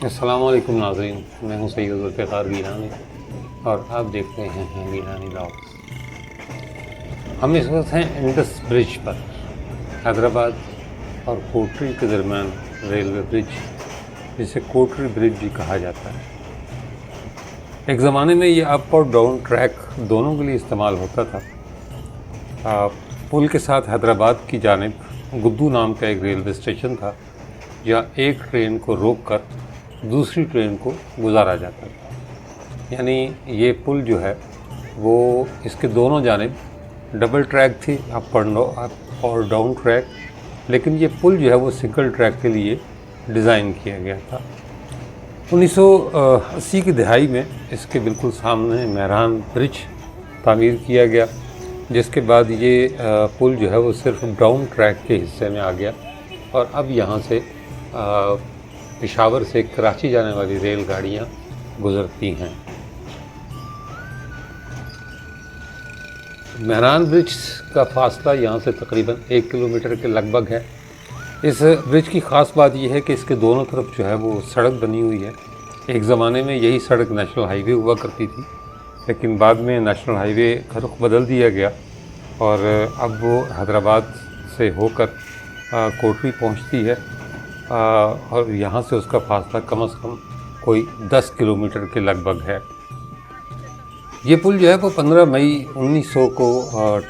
السلام علیکم ناظرین، میں ہوں سید ذوالفقار گیلانی اور آپ دیکھ رہے ہیں گیلانی لاگس۔ ہم اس وقت ہیں انڈس برج پر، حیدرآباد اور کوٹری کے درمیان ریلوے برج، جسے کوٹری برج بھی کہا جاتا ہے۔ ایک زمانے میں یہ اپ اور ڈاؤن ٹریک دونوں کے لیے استعمال ہوتا تھا۔ پل کے ساتھ حیدرآباد کی جانب گدو نام کا ایک ریلوے اسٹیشن تھا، جہاں ایک ٹرین کو روک کر دوسری ٹرین کو گزارا جاتا تھا۔ یعنی یہ پل جو ہے وہ اس کے دونوں جانب ڈبل ٹریک تھی، اپ اور ڈاؤن ٹریک، لیکن یہ پل جو ہے وہ سنگل ٹریک کے لیے ڈیزائن کیا گیا تھا۔ 1980 کی دہائی میں اس کے بالکل سامنے مہران برج تعمیر کیا گیا، جس کے بعد یہ پل جو ہے وہ صرف ڈاؤن ٹریک کے حصے میں آ گیا، اور اب یہاں سے پشاور سے کراچی جانے والی ریل گاڑیاں گزرتی ہیں۔ مہران برج کا فاصلہ یہاں سے تقریباً 1 کلومیٹر کے لگ بھگ ہے۔ اس برج کی خاص بات یہ ہے کہ اس کے دونوں طرف جو ہے وہ سڑک بنی ہوئی ہے۔ ایک زمانے میں یہی سڑک نیشنل ہائی وے ہوا کرتی تھی، لیکن بعد میں نیشنل ہائی وے کا رخ بدل دیا گیا اور اب وہ حیدرآباد سے ہو کر کوٹری پہنچتی ہے، اور یہاں سے اس کا فاصلہ کم از کم کوئی 10 کلومیٹر کے لگ بھگ ہے۔ یہ پل جو ہے وہ 15 مئی 1900 کو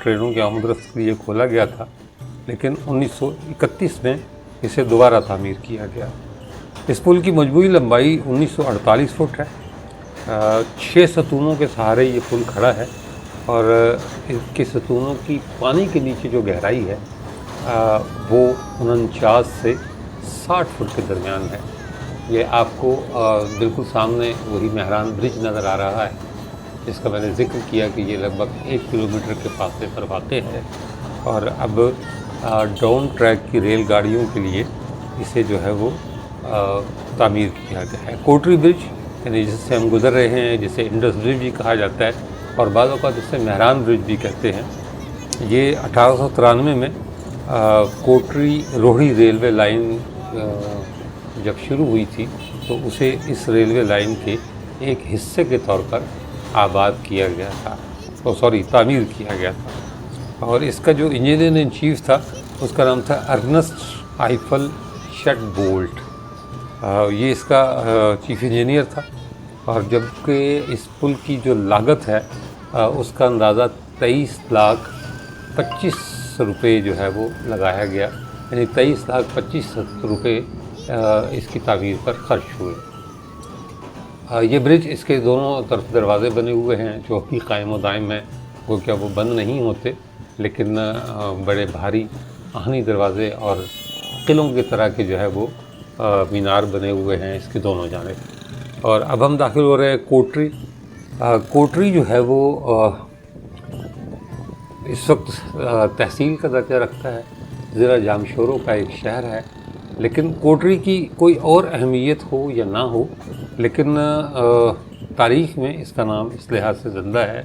ٹرینوں کی آمد رفت کے لیے کھولا گیا تھا، لیکن 1931 میں اسے دوبارہ تعمیر کیا گیا۔ اس پل کی مجموعی لمبائی 1948 فٹ ہے۔ 6 ستونوں کے سہارے یہ پل کھڑا ہے، اور اس کے ستونوں کی پانی کے نیچے جو گہرائی ہے وہ 49 سے 60 فٹ کے درمیان ہے۔ یہ آپ کو بالکل سامنے وہی مہران برج نظر آ رہا ہے، جس کا میں نے ذکر کیا کہ یہ لگ بھگ 1 کلومیٹر کے فاصلے پر واقع ہے، اور اب ڈاؤن ٹریک کی ریل گاڑیوں کے لیے اسے جو ہے وہ تعمیر کیا گیا ہے۔ کوٹری برج یعنی جس سے ہم گزر رہے ہیں، جسے انڈس برج بھی کہا جاتا ہے اور بعض اوقات اسے مہران برج بھی کہتے ہیں، یہ 1893 میں کوٹری روہڑی ریلوے لائن جب شروع ہوئی تھی تو اسے اس ریلوے لائن کے ایک حصے کے طور پر آباد کیا گیا تھا، تعمیر کیا گیا تھا، اور اس کا جو انجینئر ان چیف تھا اس کا نام تھا ارنسٹ آئفل شٹ بولٹ۔ یہ اس کا چیف انجینئر تھا، اور جبکہ اس پل کی جو لاگت ہے اس کا اندازہ 23,25,000 روپے جو ہے وہ لگایا گیا، یعنی 23,25,000 روپے اس کی تعمیر پر خرچ ہوئے۔ یہ برج، اس کے دونوں طرف دروازے بنے ہوئے ہیں جو ابھی قائم و دائم ہیں، وہ کیا وہ بند نہیں ہوتے، لیکن بڑے بھاری آہنی دروازے اور قلعوں کی طرح کے جو ہے وہ مینار بنے ہوئے ہیں اس کے دونوں جانب۔ اور اب ہم داخل ہو رہے ہیں کوٹری۔ کوٹری جو ہے وہ اس وقت تحصیل کا درجہ رکھتا ہے، ضلع جامشورو کا ایک شہر ہے، لیکن کوٹری کی کوئی اور اہمیت ہو یا نہ ہو، لیکن تاریخ میں اس کا نام اس لحاظ سے زندہ ہے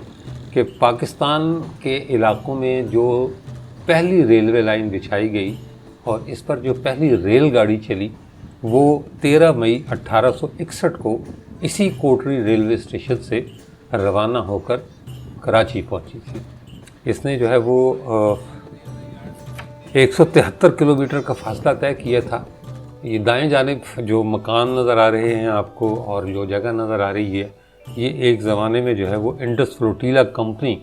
کہ پاکستان کے علاقوں میں جو پہلی ریلوے لائن بچھائی گئی اور اس پر جو پہلی ریل گاڑی چلی وہ 13 مئی 1861 کو اسی کوٹری ریلوے اسٹیشن سے روانہ ہو کر کراچی پہنچی تھی۔ اس نے جو ہے وہ 173 کلومیٹر کا فاصلہ طے کیا تھا۔ یہ دائیں جانب جو مکان نظر آ رہے ہیں آپ کو اور جو جگہ نظر آ رہی ہے، یہ ایک زمانے میں جو ہے وہ انڈس فلوٹیلا کمپنی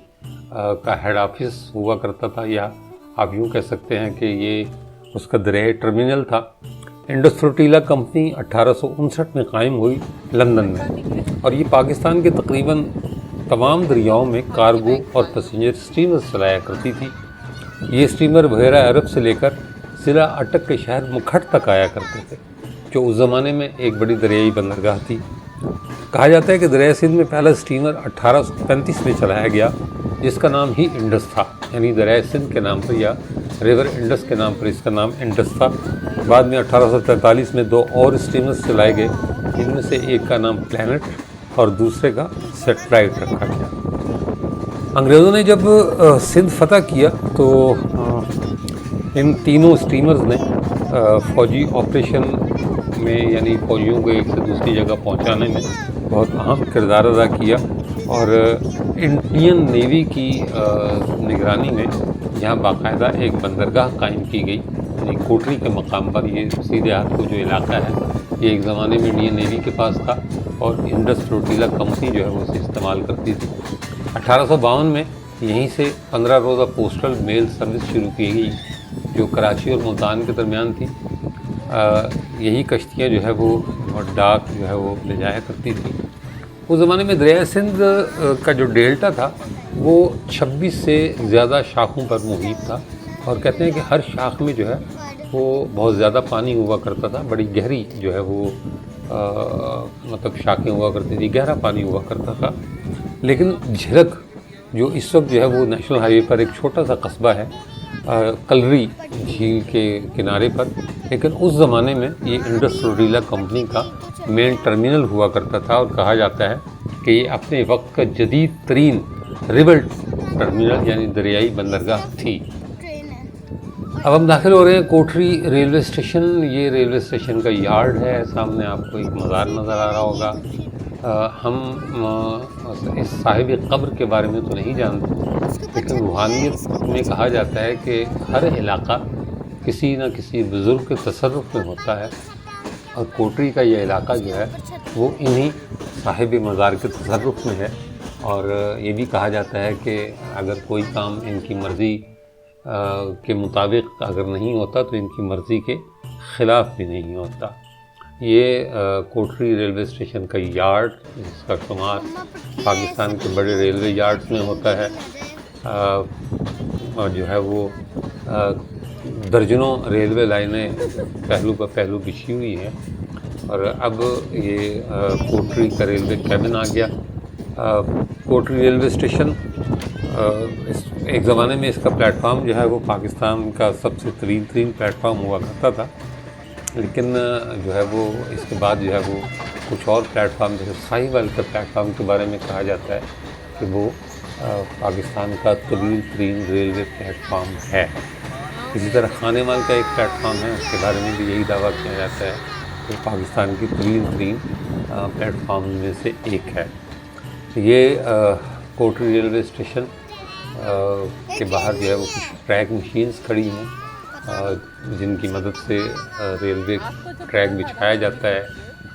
کا ہیڈ آفس ہوا کرتا تھا، یا آپ یوں کہہ سکتے ہیں کہ یہ اس کا دریائے ٹرمینل تھا۔ انڈس فلوٹیلا کمپنی 1859 میں قائم ہوئی لندن میں، اور یہ پاکستان کے تقریباً تمام دریاؤں میں کارگو اور پیسنجر اسٹیمر چلایا کرتی تھی۔ یہ اسٹیمر بحیرہ عرب سے لے کر ضلع اٹک کے شہر مکھٹ تک آیا کرتے تھے، جو اس زمانے میں ایک بڑی دریائی بندرگاہ تھی۔ کہا جاتا ہے کہ دریائے سندھ میں پہلا اسٹیمر 1835 میں چلایا گیا، جس کا نام ہی انڈس تھا، یعنی دریائے سندھ کے نام پر یا ریور انڈس کے نام پر اس کا نام انڈس تھا۔ بعد میں 1843 میں 2 اور اسٹیمرز چلائے گئے، جن میں سے ایک کا نام پلانٹ اور دوسرے کا سیٹلائٹ رکھا گیا۔ انگریزوں نے جب سندھ فتح کیا تو ان تینوں اسٹیمرز نے فوجی آپریشن میں یعنی فوجیوں کو ایک سے دوسری جگہ پہنچانے میں بہت اہم کردار ادا کیا، اور انڈین نیوی کی نگرانی میں یہاں باقاعدہ ایک بندرگاہ قائم کی گئی، یعنی کوٹری کے مقام پر۔ یہ سیدھے ہاتھ کو جو علاقہ ہے یہ ایک زمانے میں انڈین نیوی کے پاس تھا، اور انڈس فلوٹیلا کمپنی جو ہے وہ اسے استعمال کرتی تھی۔ 1852 میں یہیں سے 15 روزہ پوسٹل میل سروس شروع کی گئی جو کراچی اور ملتان کے درمیان تھی۔ یہی کشتیاں جو ہے وہ ڈاک جو ہے وہ لے جایا کرتی تھی۔ اس زمانے میں دریائے سندھ کا جو ڈیلٹا تھا وہ 26 سے زیادہ شاخوں پر محیط تھا، اور کہتے ہیں کہ ہر شاخ میں جو ہے وہ بہت زیادہ پانی ہوا کرتا تھا، بڑی گہری جو ہے وہ مطلب شاخیں ہوا کرتی تھی، گہرا پانی ہوا کرتا تھا۔ لیکن جھرک جو اس وقت جو ہے وہ نیشنل ہائی وے پر ایک چھوٹا سا قصبہ ہے کلری جھیل کے کنارے پر، لیکن اس زمانے میں یہ انڈس فلوٹیلا کمپنی کا مین ٹرمینل ہوا کرتا تھا، اور کہا جاتا ہے کہ یہ اپنے وقت کا جدید ترین ریور ٹرمینل یعنی دریائی بندرگاہ تھی۔ اب ہم داخل ہو رہے ہیں کوٹری ریلوے اسٹیشن۔ یہ ریلوے اسٹیشن کا یارڈ ہے، سامنے آپ کو ایک مزار نظر آ رہا ہوگا۔ ہم اس صاحب قبر کے بارے میں تو نہیں جانتے، لیکن روحانیت میں کہا جاتا ہے کہ ہر علاقہ کسی نہ کسی بزرگ کے تصرف میں ہوتا ہے، اور کوٹری کا یہ علاقہ جو ہے وہ انہی صاحب مزار کے تصرف میں ہے۔ اور یہ بھی کہا جاتا ہے کہ اگر کوئی کام ان کی مرضی کے مطابق اگر نہیں ہوتا تو ان کی مرضی کے خلاف بھی نہیں ہوتا۔ یہ کوٹری ریلوے اسٹیشن کا یارڈ، جس کا شمار پاکستان کے بڑے ریلوے یارڈز میں ہوتا ہے، اور جو ہے وہ درجنوں ریلوے لائنیں پہلو پر پہلو بچھی ہوئی ہیں۔ اور اب یہ کوٹری کا ریلوے کیبن آ گیا۔ کوٹری ریلوے اسٹیشن ایک زمانے میں اس کا پلیٹ فارم جو ہے وہ پاکستان کا سب سے طویل ترین پلیٹ فارم ہوا کرتا تھا، لیکن جو ہے وہ اس کے بعد جو ہے وہ کچھ اور پلیٹ فارم جیسے ساہیوال کے پلیٹ فارم کے بارے میں کہا جاتا ہے کہ وہ پاکستان کا طویل ترین ریلوے پلیٹ فارم ہے۔ اسی طرح خانے مال کا ایک پلیٹ فارم ہے، اس کے بارے میں بھی یہی دعویٰ کیا جاتا ہے کہ پاکستان کی طویل ترین پلیٹ فارم میں سے ایک ہے۔ یہ کوٹری ریلوے اسٹیشن کے باہر جو ہے وہ کچھ ٹریک مشینز کھڑی ہیں جن کی مدد سے ریلوے ٹریک بچھایا جاتا ہے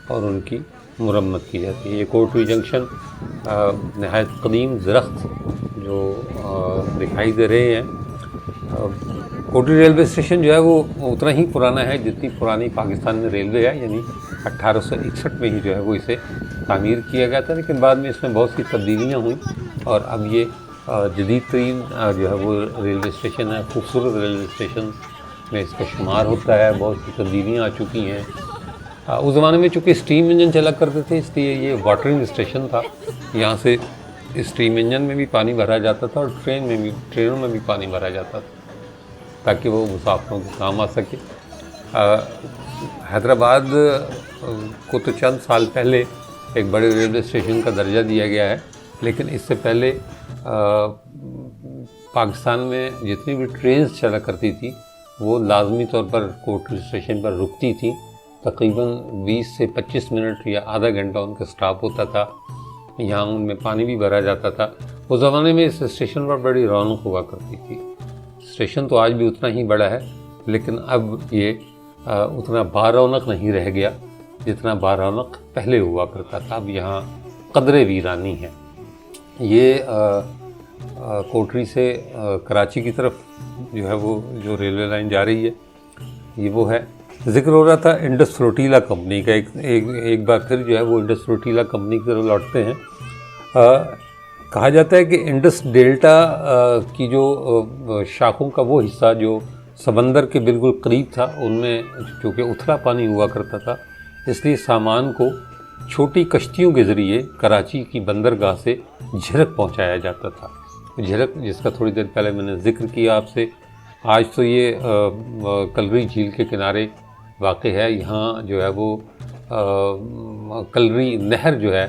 اور ان کی مرمت کی جاتی ہے۔ یہ کوٹری جنکشن نہایت قدیم درخت جو دکھائی دے رہے ہیں۔ کوٹری ریلوے اسٹیشن جو ہے وہ اتنا ہی پرانا ہے جتنی پرانی پاکستان میں ریلوے ہے، یعنی 1861 میں ہی جو ہے وہ اسے تعمیر کیا گیا تھا، لیکن بعد میں اس میں بہت سی تبدیلیاں ہوئیں، اور اب یہ جدید ترین جو ہے وہ ریلوے اسٹیشن ہے۔ خوبصورت ریلوے اسٹیشن میں اس کا شمار ہوتا ہے۔ بہت سی تبدیلیاں آ چکی ہیں۔ اس زمانے میں چونکہ اسٹیم انجن چلا کرتے تھے، اس لیے یہ واٹرنگ اسٹیشن تھا۔ یہاں سے اسٹیم انجن میں بھی پانی بھرا جاتا تھا، اور ٹرینوں میں بھی پانی بھرا جاتا تھا تاکہ وہ مسافروں کے کام آ سکے۔ حیدرآباد کو تو چند سال پہلے ایک بڑے ریلوے اسٹیشن کا درجہ دیا گیا ہے، لیکن اس سے پہلے پاکستان میں جتنی بھی ٹرینز چلا کرتی تھی وہ لازمی طور پر کوٹری اسٹیشن پر رکتی تھیں۔ تقریباً 20 سے 25 منٹ یا آدھا گھنٹہ ان کا سٹاپ ہوتا تھا۔ یہاں ان میں پانی بھی بھرا جاتا تھا۔ اس زمانے میں اس اسٹیشن پر بڑی رونق ہوا کرتی تھی۔ اسٹیشن تو آج بھی اتنا ہی بڑا ہے، لیکن اب یہ اتنا بارونق نہیں رہ گیا جتنا بارونق پہلے ہوا کرتا تھا۔ اب یہاں قدرے ویرانی ہے۔ یہ کوٹری سے کراچی کی طرف جو ہے وہ جو ریلوے لائن جا رہی ہے یہ وہ ہے۔ ذکر ہو رہا تھا انڈس فلوٹیلا کمپنی کا، ایک بار پھر جو ہے وہ انڈس فلوٹیلا کمپنی کی طرف لوٹتے ہیں۔ کہا جاتا ہے کہ انڈس ڈیلٹا کی جو شاخوں کا وہ حصہ جو سمندر کے بالکل قریب تھا، ان میں چونکہ اتھلا پانی ہوا کرتا تھا، اس لیے سامان کو چھوٹی کشتیوں کے ذریعے کراچی کی بندرگاہ سے جھرک پہنچایا جاتا تھا۔ جھرک جس کا تھوڑی دیر پہلے میں نے ذکر کیا آپ سے، آج تو یہ کلری جھیل کے کنارے واقع ہے۔ یہاں جو ہے وہ کلری نہر جو ہے،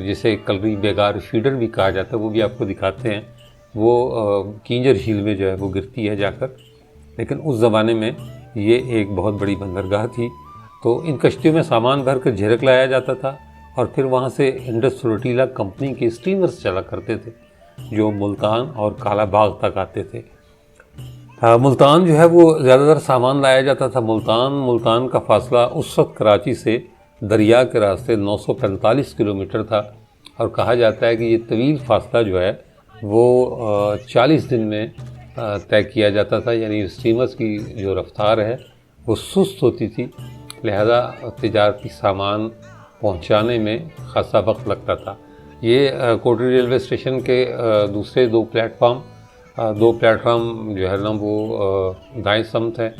جسے کلری بیگار فیڈر بھی کہا جاتا ہے، وہ بھی آپ کو دکھاتے ہیں۔ وہ کینجر جھیل میں جو ہے وہ گرتی ہے جا کر، لیکن اس زمانے میں یہ ایک بہت بڑی بندرگاہ تھی۔ تو ان کشتیوں میں سامان بھر کر جھرک لایا جاتا تھا اور پھر وہاں سے انڈس فلوٹیلا کمپنی کے اسٹیمرز چلا کرتے تھے جو ملتان اور کالا باغ تک آتے تھے۔ ملتان جو ہے وہ زیادہ تر سامان لایا جاتا تھا۔ ملتان کا فاصلہ اس وقت کراچی سے دریا کے راستے 945 کلومیٹر تھا، اور کہا جاتا ہے کہ یہ طویل فاصلہ جو ہے وہ 40 دن میں طے کیا جاتا تھا، یعنی اسٹیمرز کی جو رفتار ہے وہ سست ہوتی تھی، لہذا تجارتی سامان پہنچانے میں خاصا وقت لگتا تھا۔ یہ کوٹری ریلوے اسٹیشن کے دوسرے دو پلیٹ فارم جو ہے نا وہ دائیں سمت ہیں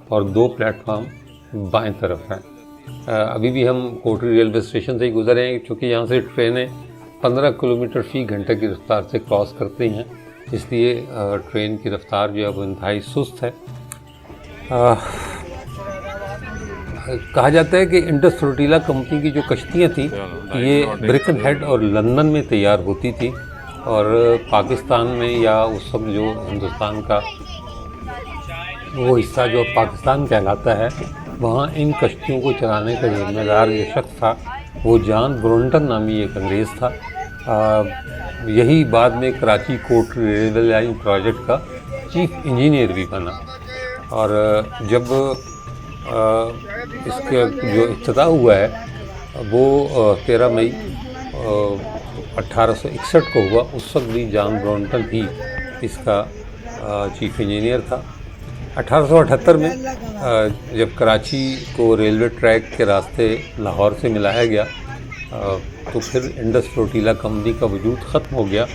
اور 2 پلیٹ فارم بائیں طرف ہیں۔ ابھی بھی ہم کوٹری ریلوے اسٹیشن سے ہی گزرے ہیں، چونکہ یہاں سے ٹرینیں 15 کلومیٹر فی گھنٹہ کی رفتار سے کراس کرتی ہیں، اس لیے ٹرین کی رفتار جو ہے وہ انتہائی سست ہے۔ کہا جاتا ہے کہ انڈس فلوٹیلا کمپنی کی جو کشتیاں تھیں یہ برکن ہیڈ اور لندن میں تیار ہوتی تھی، اور پاکستان میں یا اس وقت جو ہندوستان کا وہ حصہ جو پاکستان کہلاتا ہے، وہاں ان کشتیوں کو چلانے کا ذمہ دار جو شخص تھا وہ جان برونٹن نامی ایک انگریز تھا۔ یہی بعد میں Karachi Kotri railway line project کا چیف انجینئر بھی بنا، اور جب اس کا جو افتتاح ہوا ہے وہ 13 مئی 1861 کو ہوا، اس وقت بھی جان برونٹن ہی اس کا چیف انجینئر تھا۔ 1878 میں جب کراچی کو ریلوے ٹریک کے راستے لاہور سے ملایا گیا تو پھر انڈس فلوٹیلا کمپنی کا وجود ختم ہو گیا،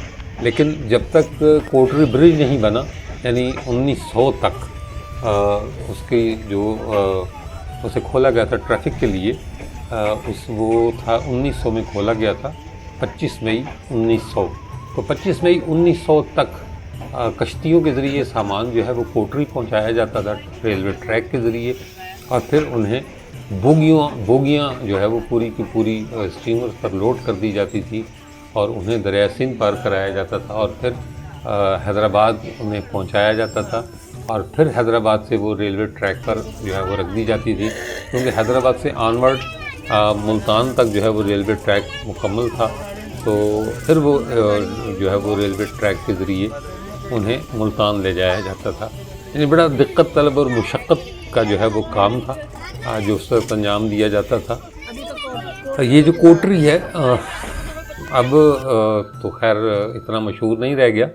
لیکن جب تک کوٹری برج نہیں بنا، یعنی 1900 تک اس کی جو اسے کھولا گیا تھا ٹریفک کے لیے، وہ تھا 1900 میں کھولا گیا تھا، 25 مئی 1900، تو 25 مئی 1900 تک کشتیوں کے ذریعے سامان جو ہے وہ کوٹری پہنچایا جاتا تھا ریلوے ٹریک کے ذریعے، اور پھر انہیں بوگیاں جو ہے وہ پوری کی پوری اسٹیمر پر لوڈ کر دی جاتی تھی اور انہیں دریائے سندھ پار کرایا جاتا تھا، اور پھر حیدرآباد انہیں پہنچایا جاتا تھا، اور پھر حیدرآباد سے وہ ریلوے ٹریک پر جو ہے وہ رکھ دی جاتی تھی، کیونکہ حیدرآباد سے آنورڈ ملتان تک جو ہے وہ ریلوے ٹریک مکمل تھا، تو پھر وہ جو ہے وہ ریلوے ٹریک کے ذریعے انہیں ملتان لے جایا جاتا تھا۔ یعنی بڑا دقت طلب اور مشقت کا جو ہے وہ کام تھا جو اس وقت انجام دیا جاتا تھا۔ یہ جو کوٹری ہے اب تو خیر اتنا مشہور نہیں رہ گیا،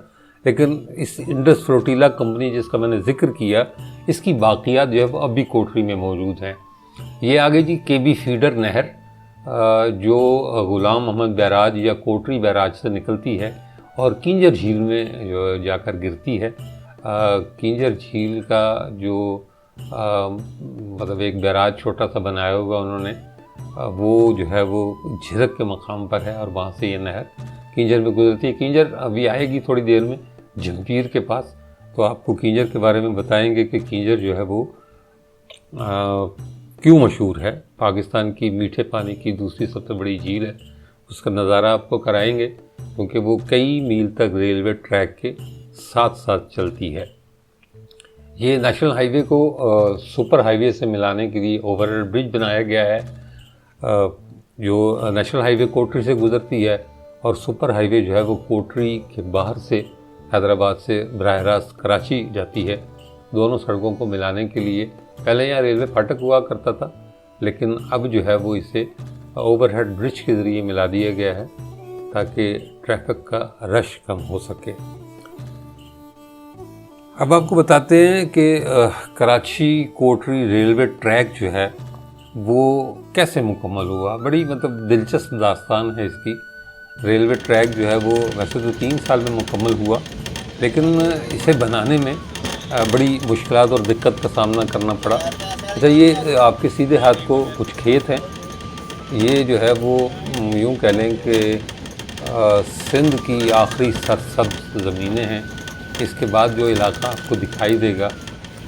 لیکن اس انڈس فلوٹیلا کمپنی جس کا میں نے ذکر کیا، اس کی باقیات جو ہے وہ اب بھی کوٹری میں موجود ہیں۔ یہ آگے جی کے بی فیڈر نہر جو غلام محمد بیراج یا کوٹری بیراج سے نکلتی ہے اور کینجر جھیل میں جو جا کر گرتی ہے۔ کینجر جھیل کا جو مطلب ایک بیراج چھوٹا سا بنایا ہوا انہوں نے، وہ جو ہے وہ جھرک کے مقام پر ہے، اور وہاں سے یہ نہر کینجر میں گزرتی ہے۔ کینجر ابھی آئے گی تھوڑی دیر میں جھمپیر کے پاس، تو آپ کو کینجر کے بارے میں بتائیں گے کہ کینجر جو ہے وہ کیوں مشہور ہے۔ پاکستان کی میٹھے پانی کی دوسری سب سے بڑی جھیل ہے، اس کا نظارہ آپ کو کرائیں گے، کیونکہ وہ کئی میل تک ریلوے ٹریک کے ساتھ ساتھ چلتی ہے۔ یہ نیشنل ہائی وے کو سپر ہائی وے سے ملانے کے لیے اوور ہیڈ برج بنایا گیا ہے، جو نیشنل ہائی وے کوٹری سے گزرتی ہے، اور سپر ہائی وے جو ہے وہ کوٹری کے باہر سے حیدرآباد سے براہ راست کراچی جاتی ہے۔ دونوں سڑکوں کو ملانے کے لیے پہلے یہاں ریلوے پھاٹک ہوا کرتا تھا، لیکن اب جو ہے وہ اسے اوور ہیڈ برج کے ذریعے ملا دیا گیا ہے تاکہ ٹریفک کا رش کم ہو سکے۔ اب آپ کو بتاتے ہیں کہ کراچی کوٹری ریلوے ٹریک جو ہے وہ کیسے مکمل ہوا۔ بڑی دلچسپ داستان ہے اس کی۔ ریلوے ٹریک جو ہے وہ ویسے تو 3 سال میں مکمل ہوا، لیکن اسے بنانے میں بڑی مشکلات اور دقت کا سامنا کرنا پڑا۔ اچھا، یہ آپ کے سیدھے ہاتھ کو کچھ کھیت ہیں، یہ جو ہے وہ یوں کہہ لیں کہ سندھ کی آخری سرسبز زمینیں ہیں۔ اس کے بعد جو علاقہ آپ کو دکھائی دے گا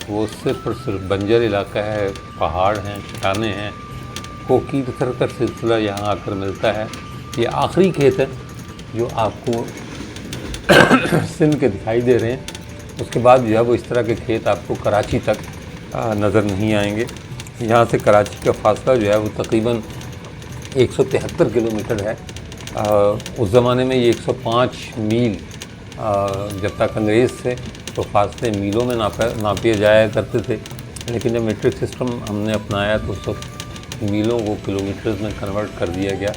وہ صرف اور صرف بنجر علاقہ ہے، پہاڑ ہیں، چٹانیں ہیں، کوکی پتھر کا سلسلہ یہاں آ کر ملتا ہے۔ یہ آخری کھیت ہے جو آپ کو سندھ کے دکھائی دے رہے ہیں، اس کے بعد جو ہے وہ اس طرح کے کھیت آپ کو کراچی تک نظر نہیں آئیں گے۔ یہاں سے کراچی کا فاصلہ جو ہے وہ تقریباً 173 کلومیٹر ہے۔ اس زمانے میں یہ 105 میل، جب تک انگریز تھے تو فاصلے میلوں میں ناپے جایا کرتے تھے، لیکن جب میٹرک سسٹم ہم نے اپنایا تو اس وقت میلوں کو کلومیٹرز میں کنورٹ کر دیا گیا،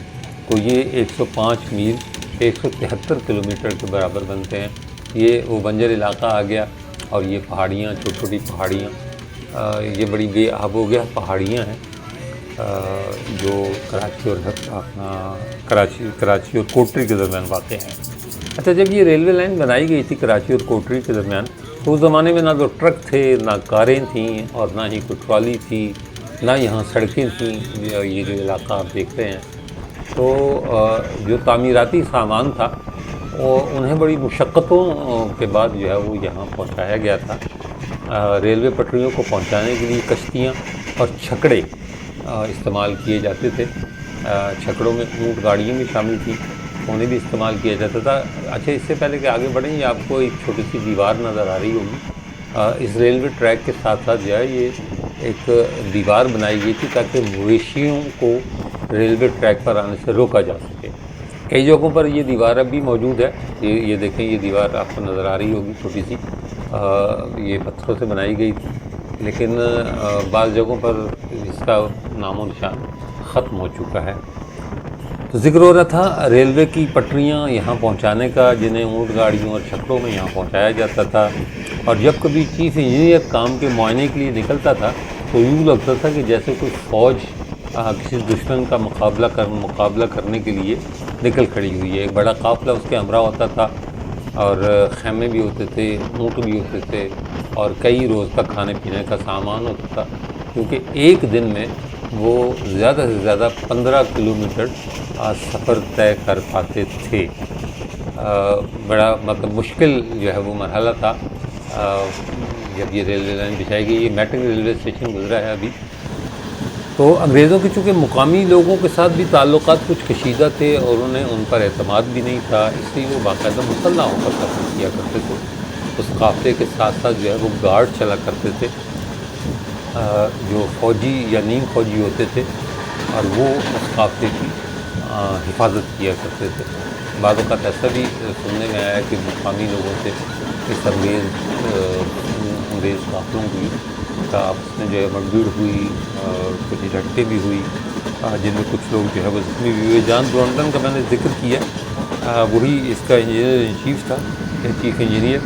تو یہ 105 میل 173 کلومیٹر کے برابر بنتے ہیں۔ یہ وہ بنجر علاقہ آ گیا، اور یہ پہاڑیاں، چھوٹی چھوٹی پہاڑیاں، یہ بڑی بے آب و گیا پہاڑیاں ہیں جو کراچی اور اپنا کراچی اور کوٹری کے درمیان واقع ہیں۔ اچھا، جب یہ ریلوے لائن بنائی گئی تھی کراچی اور کوٹری کے درمیان، تو اس زمانے میں نہ تو ٹرک تھے، نہ کاریں تھیں، اور نہ ہی کوئی ٹرالی تھی، نہ یہاں سڑکیں تھیں۔ یہ جو علاقہ آپ دیکھ رہے ہیں، تو جو تعمیراتی سامان تھا وہ انہیں بڑی مشقتوں کے بعد جو ہے وہ یہاں پہنچایا گیا تھا۔ ریلوے پٹریوں کو پہنچانے کے لیے کشتیاں اور چھکڑے استعمال کیے جاتے تھے۔ چھکڑوں میں اونٹ گاڑیاں بھی شامل تھیں، انہیں بھی استعمال کیا جاتا تھا۔ اچھا، اس سے پہلے کہ آگے بڑھیں، یہ آپ کو ایک چھوٹی سی دیوار نظر آ رہی ہوگی۔ اس ریلوے ٹریک کے ساتھ ساتھ جو ہے یہ ایک دیوار بنائی گئی تھی تاکہ مویشیوں کو ریلوے ٹریک پر آنے سے روکا جا سکے۔ کئی جگہوں پر یہ دیوار اب بھی موجود ہے۔ یہ دیکھیں، یہ دیوار آپ کو نظر آ رہی ہوگی چھوٹی سی، یہ پتھروں سے بنائی گئی تھی، لیکن بعض جگہوں پر اس کا نام و نشان ختم ہو چکا ہے۔ تو ذکر ہو رہا تھا ریلوے کی پٹریاں یہاں پہنچانے کا، جنہیں اونٹ گاڑیوں اور چھکڑوں میں یہاں پہنچایا جاتا تھا، اور جب کبھی چیف انجینئر کام کے معائنے کے لیے نکلتا تھا تو یوں لگتا تھا کہ جیسے کوئی فوج کسی دشمن کا مقابلہ کرنے کے لیے نکل کھڑی ہوئی ہے۔ ایک بڑا قافلہ اس کے ہمراہ ہوتا تھا، اور خیمے بھی ہوتے تھے، اونٹ بھی ہوتے تھے، اور کئی روز کا کھانے پینے کا سامان ہوتا تھا، کیونکہ ایک دن میں وہ زیادہ سے زیادہ 15 کلومیٹر سفر طے کر پاتے تھے۔ بڑا مشکل جو ہے وہ مرحلہ تھا جب یہ ریلوے لائن بچھائی گئی۔ یہ میٹنگ ریلوے اسٹیشن گزرا ہے ابھی۔ تو انگریزوں کے چونکہ مقامی لوگوں کے ساتھ بھی تعلقات کچھ کشیدہ تھے، اور انہیں ان پر اعتماد بھی نہیں تھا، اس لیے وہ باقاعدہ مسلح ہو کر سفر کیا کرتے تھے۔ اس قافلے کے ساتھ ساتھ جو ہے وہ گارڈ چلا کرتے تھے، جو فوجی یا نیم فوجی ہوتے تھے، اور وہ اس قافلے کی حفاظت کیا کرتے تھے۔ بعض اوقات ایسا بھی سننے میں آیا کہ مقامی لوگوں سے اس انگریز قافلوں کی آپس میں جو ہے مڈبھیڑ ہوئی، اور کچھ جھڑپیں بھی ہوئی، جن میں کچھ لوگ جو ہے وہ زخمی بھی ہوئے۔ جان برونٹن کا میں نے ذکر کیا، وہی اس کا انجینئر ان چیف تھا، چیف انجینئر۔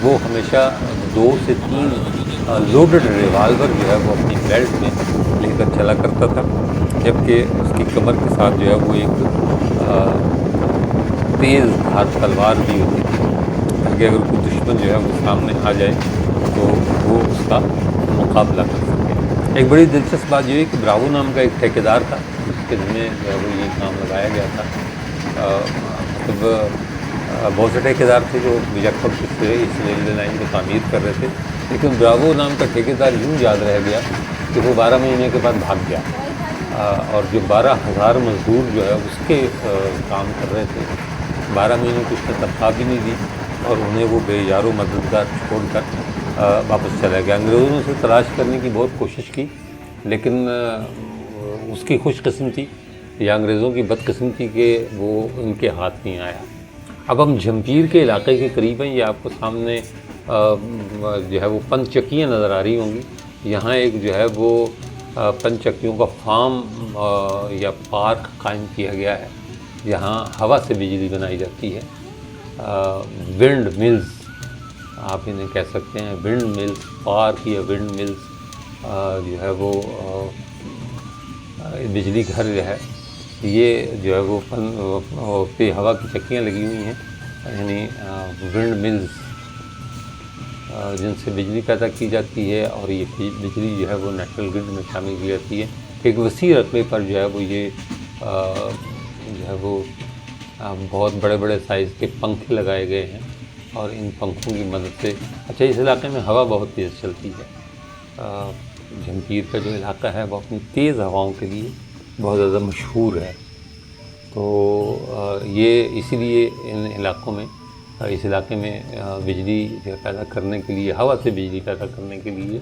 وہ ہمیشہ 2 سے 3 لوڈڈ ریوالور جو ہے وہ اپنی بیلٹ میں لے کر چلا کرتا تھا، جبکہ اس کی کمر کے ساتھ جو ہے وہ ایک تیز دھار تلوار بھی ہوتی تھی، تاکہ اگر کوئی دشمن جو ہے وہ سامنے آ جائے تو وہ اس کا مقابلہ کر سکے۔ ایک بڑی دلچسپ بات یہ ہے کہ براوو نام کا ایک ٹھیکیدار تھا، جس کے ذمہ جو ہے وہ یہ کام لگایا گیا تھا۔ مطلب بہت سے ٹھیکیدار تھے جو وجاکپٹ سے اس ریلوے لائن کو تعمیر کر رہے تھے، لیکن براوو نام کا ٹھیکیدار یوں یاد رہ گیا کہ وہ 12 مہینے کے بعد بھاگ گیا، اور جو 12,000 مزدور جو ہے اس کے کام کر رہے تھے، 12 مہینوں کی اس نے تنخواہ بھی نہیں دی، اور انہیں وہ بے یار و مددگار چھوڑ کر واپس چلا گیا۔ انگریزوں نے اسے تلاش کرنے کی بہت کوشش کی، لیکن اس کی خوش قسمتی یا انگریزوں کی بدقسمتی کہ وہ ان کے ہاتھ نہیں آیا۔ اب ہم جھمپیر کے علاقے کے قریب ہیں۔ یہ آپ کو سامنے جو ہے وہ پن چکیاں نظر آ رہی ہوں گی۔ یہاں ایک جو ہے وہ پن چکیوں کا فارم یا پارک قائم کیا گیا ہے، یہاں ہوا سے بجلی بنائی جاتی ہے۔ ونڈ ملز آپ انہیں کہہ سکتے ہیں، ونڈ ملز پارک یا ونڈ ملز جو ہے وہ بجلی گھر جو ہے، یہ جو ہے وہ پہ ہوا کی چکیاں لگی ہوئی ہیں، یعنی ونڈ ملز جن سے بجلی پیدا کی جاتی ہے، اور یہ بجلی جو ہے وہ نیشنل گرڈ میں شامل کی جاتی ہے۔ ایک وسیع رقبے پر جو ہے وہ یہ جو ہے وہ بہت بڑے بڑے سائز کے پنکھے لگائے گئے ہیں، اور ان پنکھوں کی مدد سے اچھا اس علاقے میں ہوا بہت تیز چلتی ہے۔ جھمپیر کا جو علاقہ ہے وہ اپنی تیز ہواؤں کے لیے بہت زیادہ مشہور ہے۔ تو یہ اسی لیے ان علاقوں میں اس علاقے میں بجلی پیدا کرنے کے لیے، ہوا سے بجلی پیدا کرنے کے لیے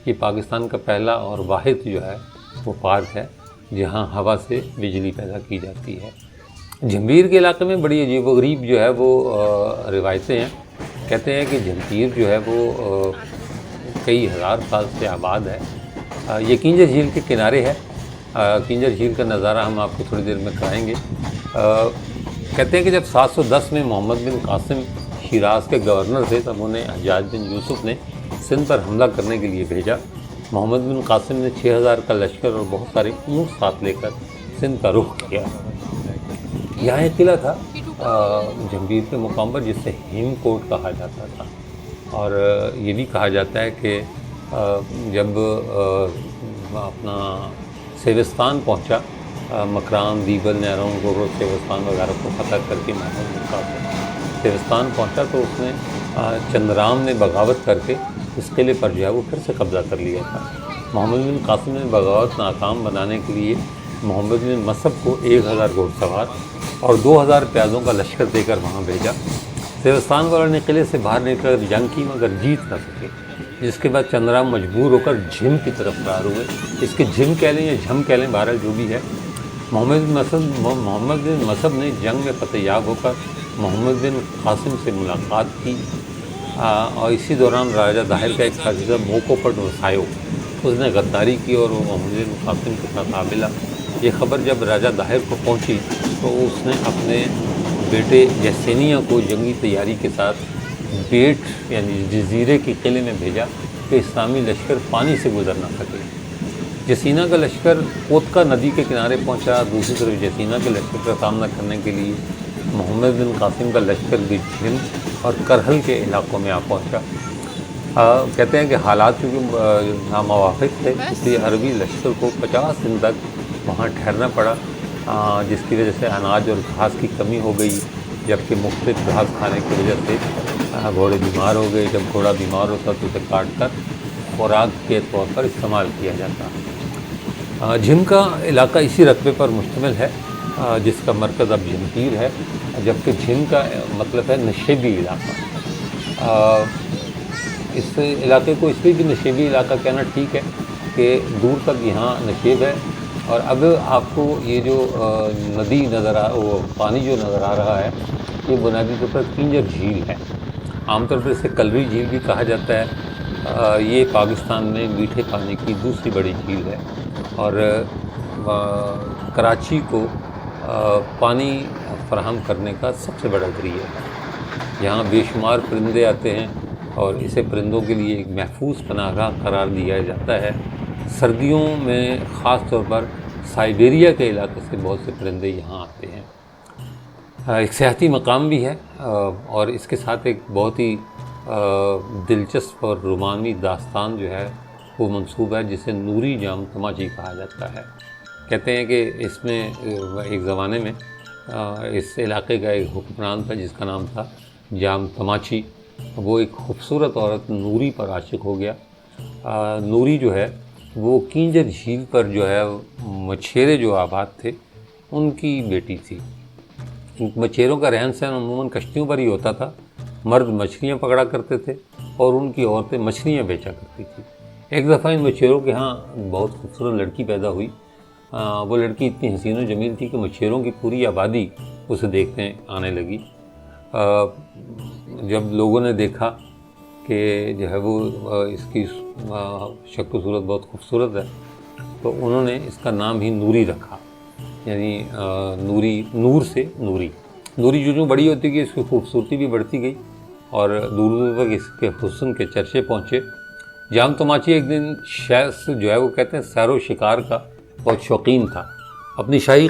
یہ پاکستان کا پہلا اور واحد جو ہے وہ پارک ہے جہاں ہوا سے بجلی پیدا کی جاتی ہے۔ جھمبیر کے علاقے میں بڑی عجیب و غریب جو ہے وہ روایتیں ہیں۔ کہتے ہیں کہ جھمبیر جو ہے وہ کئی ہزار سال سے آباد ہے۔ یہ کینجر جھیل کے کنارے ہے۔ کینجر جھیل کا نظارہ ہم آپ کو تھوڑی دیر میں کرائیں گے۔ کہتے ہیں کہ جب 710 میں محمد بن قاسم شیراز کے گورنر تھے تب انہیں حجاج بن یوسف نے سندھ پر حملہ کرنے کے لیے بھیجا۔ محمد بن قاسم نے 6000 کا لشکر اور بہت سارے اونٹ ساتھ لے کر سندھ کا رخ کیا۔ یہاں ایک قلعہ تھا جھمبیر کے مقام پر جسے ہیم کوٹ کہا جاتا تھا، اور یہ بھی کہا جاتا ہے کہ جب اپنا سیوستان پہنچا، مکران، دیبل، نیرون، گورو، سیوستان وغیرہ کو فتح کر کے محمد بن قاسم سیوستان پہنچا تو اس نے چندرام نے بغاوت کر کے اس قلعے پر جو ہے وہ پھر سے قبضہ کر لیا تھا۔ محمد بن قاسم نے بغاوت ناکام بنانے کے لیے محمد بن مصعب کو 1000 گھوڑ سوار اور 2000 پیادوں کا لشکر دے کر وہاں بھیجا۔ سیوستان والوں نے قلعے سے باہر نکل کر جنگ کی مگر جیت نہ سکے، جس کے بعد چندرام مجبور ہو کر جھم کی طرف فرار ہوئے۔ اس کے جھم کہہ لیں یا جھم کہہ لیں، بہرحال جو بھی ہے، محمد بن مصعب نے جنگ میں فتح یاب ہو کر محمد بن قاسم سے ملاقات کی، اور اسی دوران راجہ داہر کا ایک ساتھی موقع پر وسایو، اس نے غداری کی اور وہ محمد بن قاسم کے ساتھ آ ملا۔ یہ خبر جب راجہ داہر کو پہنچی تو اس نے اپنے بیٹے یسینیہ کو جنگی تیاری کے ساتھ بیٹ یعنی جزیرے کی قلعے میں بھیجا کہ اسلامی لشکر پانی سے گزر نہ سکے۔ جسینہ کا لشکر کوتکا ندی کے کنارے پہنچا۔ دوسری طرف جسینہ کے لشکر کا سامنا کرنے کے لیے محمد بن قاسم کا لشکر بھی جھند اور کرہل کے علاقوں میں آ پہنچا۔ کہتے ہیں کہ حالات کیونکہ ناموافق تھے اس لیے عربی لشکر کو 50 دن تک وہاں ٹھہرنا پڑا، جس کی وجہ سے اناج اور گھاس کی کمی ہو گئی، جبکہ مختلف گھاس کھانے کی وجہ سے گھوڑے بیمار ہو گئے۔ جب گھوڑا بیمار ہوتا تو اسے کاٹ کر خوراک کے طور پر استعمال کیا جاتا۔ جھم کا علاقہ اسی رقبے پر مشتمل ہے جس کا مرکز اب جھمپیر ہے، جبکہ جھم کا مطلب ہے نشیبی علاقہ۔ اس علاقے کو اس لیے بھی نشیبی علاقہ کہنا ٹھیک ہے کہ دور تک یہاں نشیب ہے، اور اب آپ کو یہ جو ندی وہ پانی جو نظر آ رہا ہے یہ بنیادی طور پر کینجر جھیل ہے۔ عام طور پر اسے کلری جھیل بھی کہا جاتا ہے۔ یہ پاکستان میں میٹھے پانی کی دوسری بڑی جھیل ہے، اور کراچی کو پانی فراہم کرنے کا سب سے بڑا ذریعہ ہے۔ یہاں بے شمار پرندے آتے ہیں اور اسے پرندوں کے لیے ایک محفوظ پناہ گاہ قرار دیا جاتا ہے۔ سردیوں میں خاص طور پر سائبیریا کے علاقے سے بہت سے پرندے یہاں آتے ہیں۔ ایک سیاحتی مقام بھی ہے، اور اس کے ساتھ ایک بہت ہی دلچسپ اور رومانوی داستان جو ہے وہ منسوب ہے، جسے نوری جام تماچی کہا جاتا ہے۔ کہتے ہیں کہ اس میں ایک زمانے میں اس علاقے کا ایک حکمران تھا جس کا نام تھا جام تماچی۔ وہ ایک خوبصورت عورت نوری پر عاشق ہو گیا۔ نوری جو ہے وہ کینجر جھیل پر جو ہے مچھیرے جو آباد تھے ان کی بیٹی تھی۔ مچھیروں کا رہن سہن عموماً کشتیوں پر ہی ہوتا تھا۔ مرد مچھلیاں پکڑا کرتے تھے اور ان کی عورتیں مچھلیاں بیچا کرتی تھیں۔ ایک دفعہ ان مچھیروں کے ہاں بہت خوبصورت لڑکی پیدا ہوئی۔ وہ لڑکی اتنی حسین و جمیل تھی کہ مچھیروں کی پوری آبادی اسے دیکھنے آنے لگی۔ جب لوگوں نے دیکھا کہ جو ہے وہ اس کی شکل و صورت بہت خوبصورت ہے تو انہوں نے اس کا نام ہی نوری رکھا، یعنی نوری، نور سے نوری۔ نوری جو بڑی ہوتی گئی اس کی خوبصورتی بھی بڑھتی گئی اور دور دور تک اس کے حسن کے چرچے پہنچے۔ جام تماچی ایک دن جو ہے وہ کہتے ہیں سیر و شکار کا بہت شوقین تھا۔ اپنی شاہی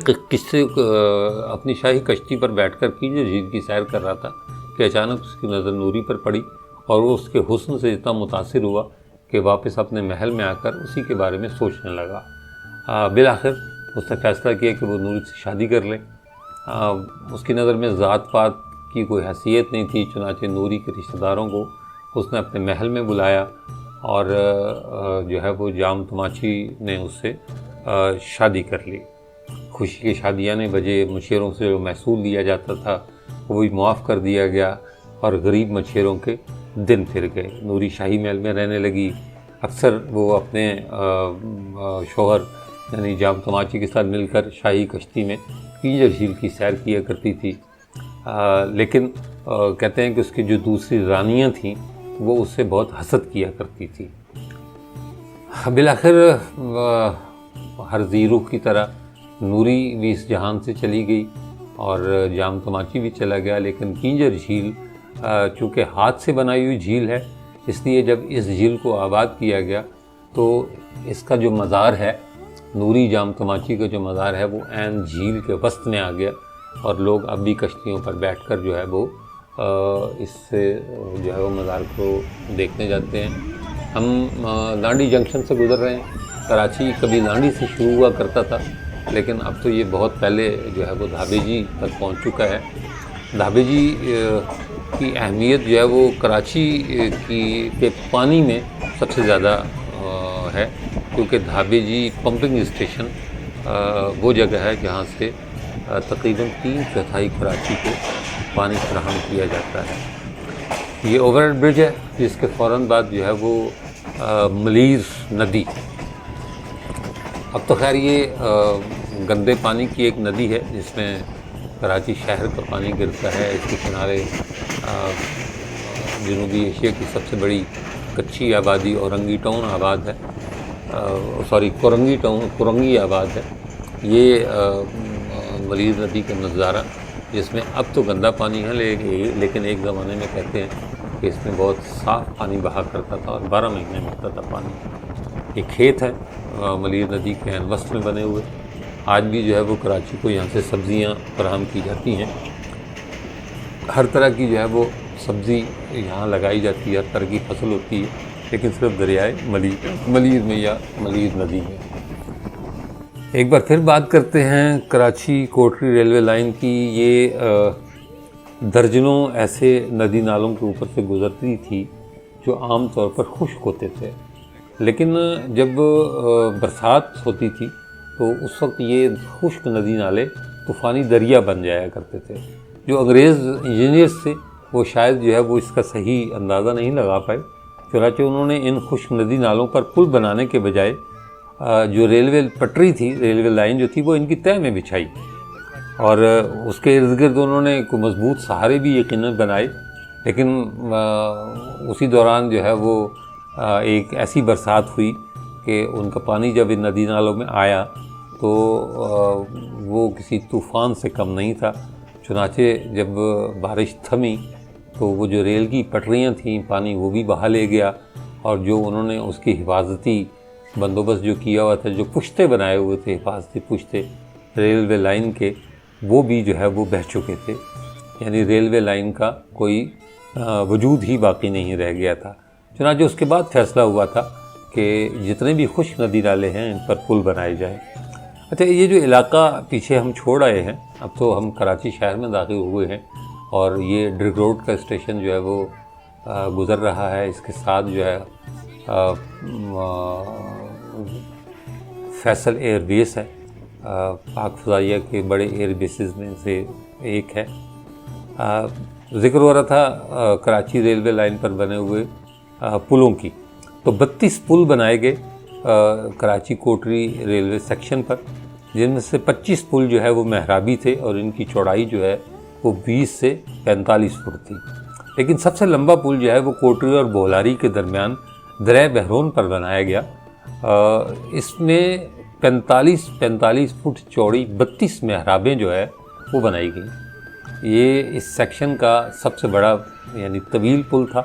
کشتی پر بیٹھ کر کینجر جھیل کی سیر کر رہا تھا کہ اچانک اس کی نظر نوری پر پڑی اور وہ اس کے حسن سے اتنا متاثر ہوا کہ واپس اپنے محل میں آ کر اسی کے بارے میں سوچنے لگا۔ بالآخر اس نے فیصلہ کیا کہ وہ نوری سے شادی کر لے۔ اس کی نظر میں ذات پات کی کوئی حیثیت نہیں تھی، چنانچہ نوری کے رشتہ داروں کو اس نے اپنے محل میں بلایا اور جو ہے وہ جام تماچی نے اس سے شادی کر لی۔ خوشی کے شادیانے بجے، مچھیروں سے جو محصول لیا جاتا تھا وہ بھی معاف کر دیا گیا اور غریب مچھیروں کے دن پھر گئے۔ نوری شاہی محل میں رہنے لگی، اکثر وہ اپنے شوہر یعنی جام تماچی کے ساتھ مل کر شاہی کشتی میں کنجر جھیل کی سیر کیا کرتی تھی، لیکن کہتے ہیں کہ اس کی جو دوسری رانیاں تھیں وہ اس سے بہت حسد کیا کرتی تھی۔ بالآخر ہر زیرو کی طرح نوری بھی اس جہان سے چلی گئی اور جام تماچی بھی چلا گیا، لیکن کنجر جھیل چونکہ ہاتھ سے بنائی ہوئی جھیل ہے، اس لیے جب اس جھیل کو آباد کیا گیا تو اس کا جو مزار ہے، نوری جام تماچی کا جو مزار ہے، وہ عین جھیل کے وسط میں آ گیا، اور لوگ اب بھی کشتیوں پر بیٹھ کر جو ہے وہ اس سے جو ہے وہ مزار کو دیکھنے جاتے ہیں۔ ہم لانڈی جنکشن سے گزر رہے ہیں۔ کراچی کبھی لانڈی سے شروع ہوا کرتا تھا، لیکن اب تو یہ بہت پہلے جو ہے وہ دھابے جی تک پہنچ چکا ہے۔ دھابے جی کی اہمیت جو ہے وہ کراچی کے پانی میں سب سے زیادہ ہے، کیونکہ دھابے جی پمپنگ اسٹیشن وہ جگہ ہے جہاں سے تقریباً 3/4 کراچی کو پانی فراہم کیا جاتا ہے۔ یہ اوور ہیڈ برج ہے، جس کے فوراً بعد جو ہے وہ ملیر ندی، اب تو خیر یہ گندے پانی کی ایک ندی ہے جس میں کراچی شہر کا پانی گرتا ہے۔ اس کے کنارے جنوبی ایشیا کی سب سے بڑی کچی آبادی اورنگی ٹاؤن آباد ہے، کورنگی آباد ہے۔ یہ ملیر ندی کا نظارہ، جس میں اب تو گندا پانی ہے، لیکن ایک زمانے میں کہتے ہیں کہ اس میں بہت صاف پانی بہا کرتا تھا اور 12 مہینے ملتا تھا پانی۔ یہ کھیت ہے ملیر ندی کے عین وسط میں بنے ہوئے۔ آج بھی جو ہے وہ کراچی کو یہاں سے سبزیاں فراہم کی جاتی ہیں، ہر طرح کی جو ہے وہ سبزی یہاں لگائی جاتی ہے، ہر طرح کی فصل ہوتی ہے، لیکن صرف دریائے ملیر میں یا ملیر ندی میں۔ ایک بار پھر بات کرتے ہیں کراچی کوٹری ریلوے لائن کی۔ یہ درجنوں ایسے ندی نالوں کے اوپر سے گزرتی تھی جو عام طور پر خشک ہوتے تھے، لیکن جب برسات ہوتی تھی تو اس وقت یہ خشک ندی نالے طوفانی دریا بن جایا کرتے تھے۔ جو انگریز انجینئرز تھے وہ شاید جو ہے وہ اس کا صحیح اندازہ نہیں لگا پائے، چنانچہ انہوں نے ان خشک ندی نالوں پر پل بنانے کے بجائے جو ریلوے پٹری تھی، ریلوے لائن جو تھی، وہ ان کی تہہ میں بچھائی، اور اس کے ارد گرد انہوں نے کوئی مضبوط سہارے بھی یقیناً بنائے۔ لیکن اسی دوران جو ہے وہ ایک ایسی برسات ہوئی کہ ان کا پانی جب ان ندی نالوں میں آیا تو وہ کسی طوفان سے کم نہیں تھا۔ چنانچہ جب بارش تھمی تو وہ جو ریل کی پٹریاں تھیں، پانی وہ بھی بہا لے گیا، اور جو انہوں نے اس کی حفاظتی بندوبست جو کیا ہوا تھا، جو پشتے بنائے ہوئے تھے، حفاظتی پشتے ریلوے لائن کے، وہ بھی جو ہے وہ بہہ چکے تھے، یعنی ریلوے لائن کا کوئی وجود ہی باقی نہیں رہ گیا تھا۔ چنانچہ اس کے بعد فیصلہ ہوا تھا کہ جتنے بھی خشک ندی نالے ہیں ان پر پل بنائے جائیں۔ اچھا، یہ جو علاقہ پیچھے ہم چھوڑ آئے ہیں، اب تو ہم کراچی شہر میں داخل ہوئے ہیں، اور یہ ڈرگ روڈ کا اسٹیشن جو ہے وہ گزر رہا ہے۔ اس کے ساتھ جو ہے فیصل ایئر بیس ہے، پاک فضائیہ کے بڑے ایئر بیسز میں سے ایک ہے۔ ذکر ہو رہا تھا کراچی ریلوے لائن پر بنے ہوئے پلوں کی، تو 32 پل بنائے گئے کراچی کوٹری ریلوے سیکشن پر، جن میں سے 25 پل جو ہے وہ محرابی تھے، اور ان کی چوڑائی جو ہے وہ 20 سے 45 فٹ تھی۔ لیکن سب سے لمبا پل جو ہے وہ کوٹری اور بولاری کے درمیان درہ بہرون پر بنایا گیا۔ اس میں 45 فٹ چوڑی 32 محرابیں جو ہے وہ بنائی گئیں۔ یہ اس سیکشن کا سب سے بڑا یعنی طویل پل تھا۔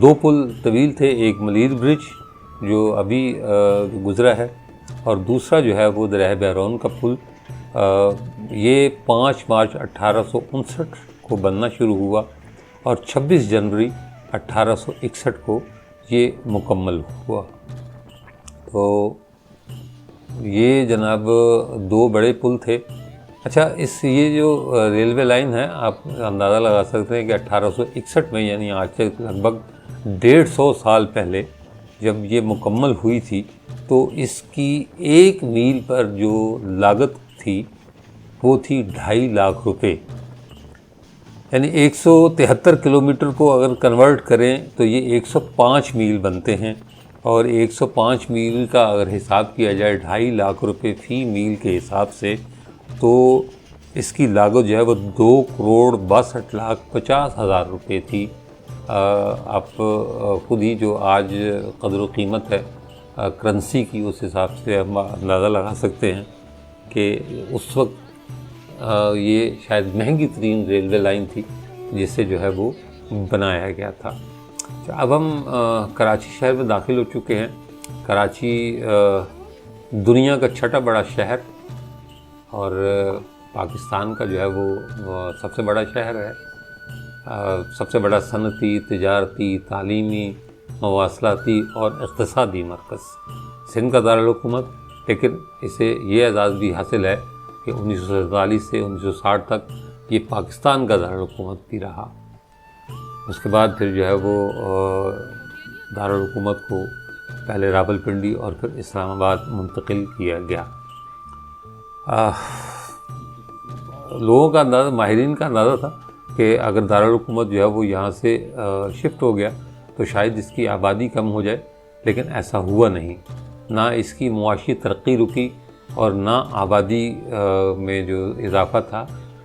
2 پل طویل تھے، ایک ملیر برج جو ابھی گزرا ہے، اور دوسرا جو ہے وہ درہ بہرون کا پل۔ یہ 5 مارچ 1859 کو بننا شروع ہوا، اور 26 جنوری 1861 کو یہ مکمل ہوا۔ تو یہ جناب 2 بڑے پل تھے۔ اچھا، یہ جو ریلوے لائن ہے، آپ اندازہ لگا سکتے ہیں کہ 1861 میں، یعنی آج سے لگ بھگ 150 سال پہلے جب یہ مکمل ہوئی تھی، تو اس کی 1 میل پر جو لاگت تھی وہ تھی 2.5 لاکھ روپے، یعنی 173 کلومیٹر کو اگر کنورٹ کریں تو یہ 105 میل بنتے ہیں۔ اور 105 میل کا اگر حساب کیا جائے 2.5 لاکھ روپے فی میل کے حساب سے، تو اس کی لاگت جو ہے وہ 2,62,50,000 روپے تھی۔ آپ خود ہی جو آج قدر و قیمت ہے کرنسی کی، اس حساب سے ہم اندازہ لگا سکتے ہیں کہ اس وقت یہ شاید مہنگی ترین ریلوے لائن تھی جسے جو ہے وہ بنایا گیا تھا۔ اب ہم کراچی شہر میں داخل ہو چکے ہیں۔ کراچی دنیا کا چھٹا بڑا شہر اور پاکستان کا جو ہے وہ سب سے بڑا شہر ہے، سب سے بڑا صنعتی، تجارتی، تعلیمی، مواصلاتی اور اقتصادی مرکز، سندھ کا دارالحکومت۔ لیکن اسے یہ اعزاز بھی حاصل ہے کہ 1947 سے 1960 تک یہ پاکستان کا دارالحکومت بھی رہا۔ اس کے بعد پھر جو ہے وہ دارالحکومت کو پہلے راولپنڈی اور پھر اسلام آباد منتقل کیا گیا۔ لوگوں کا اندازہ، ماہرین کا اندازہ تھا کہ اگر دارالحکومت جو ہے وہ یہاں سے شفٹ ہو گیا تو شاید اس کی آبادی کم ہو جائے، لیکن ایسا ہوا نہیں۔ نہ اس کی معاشی ترقی رکی اور نہ آبادی میں جو اضافہ تھا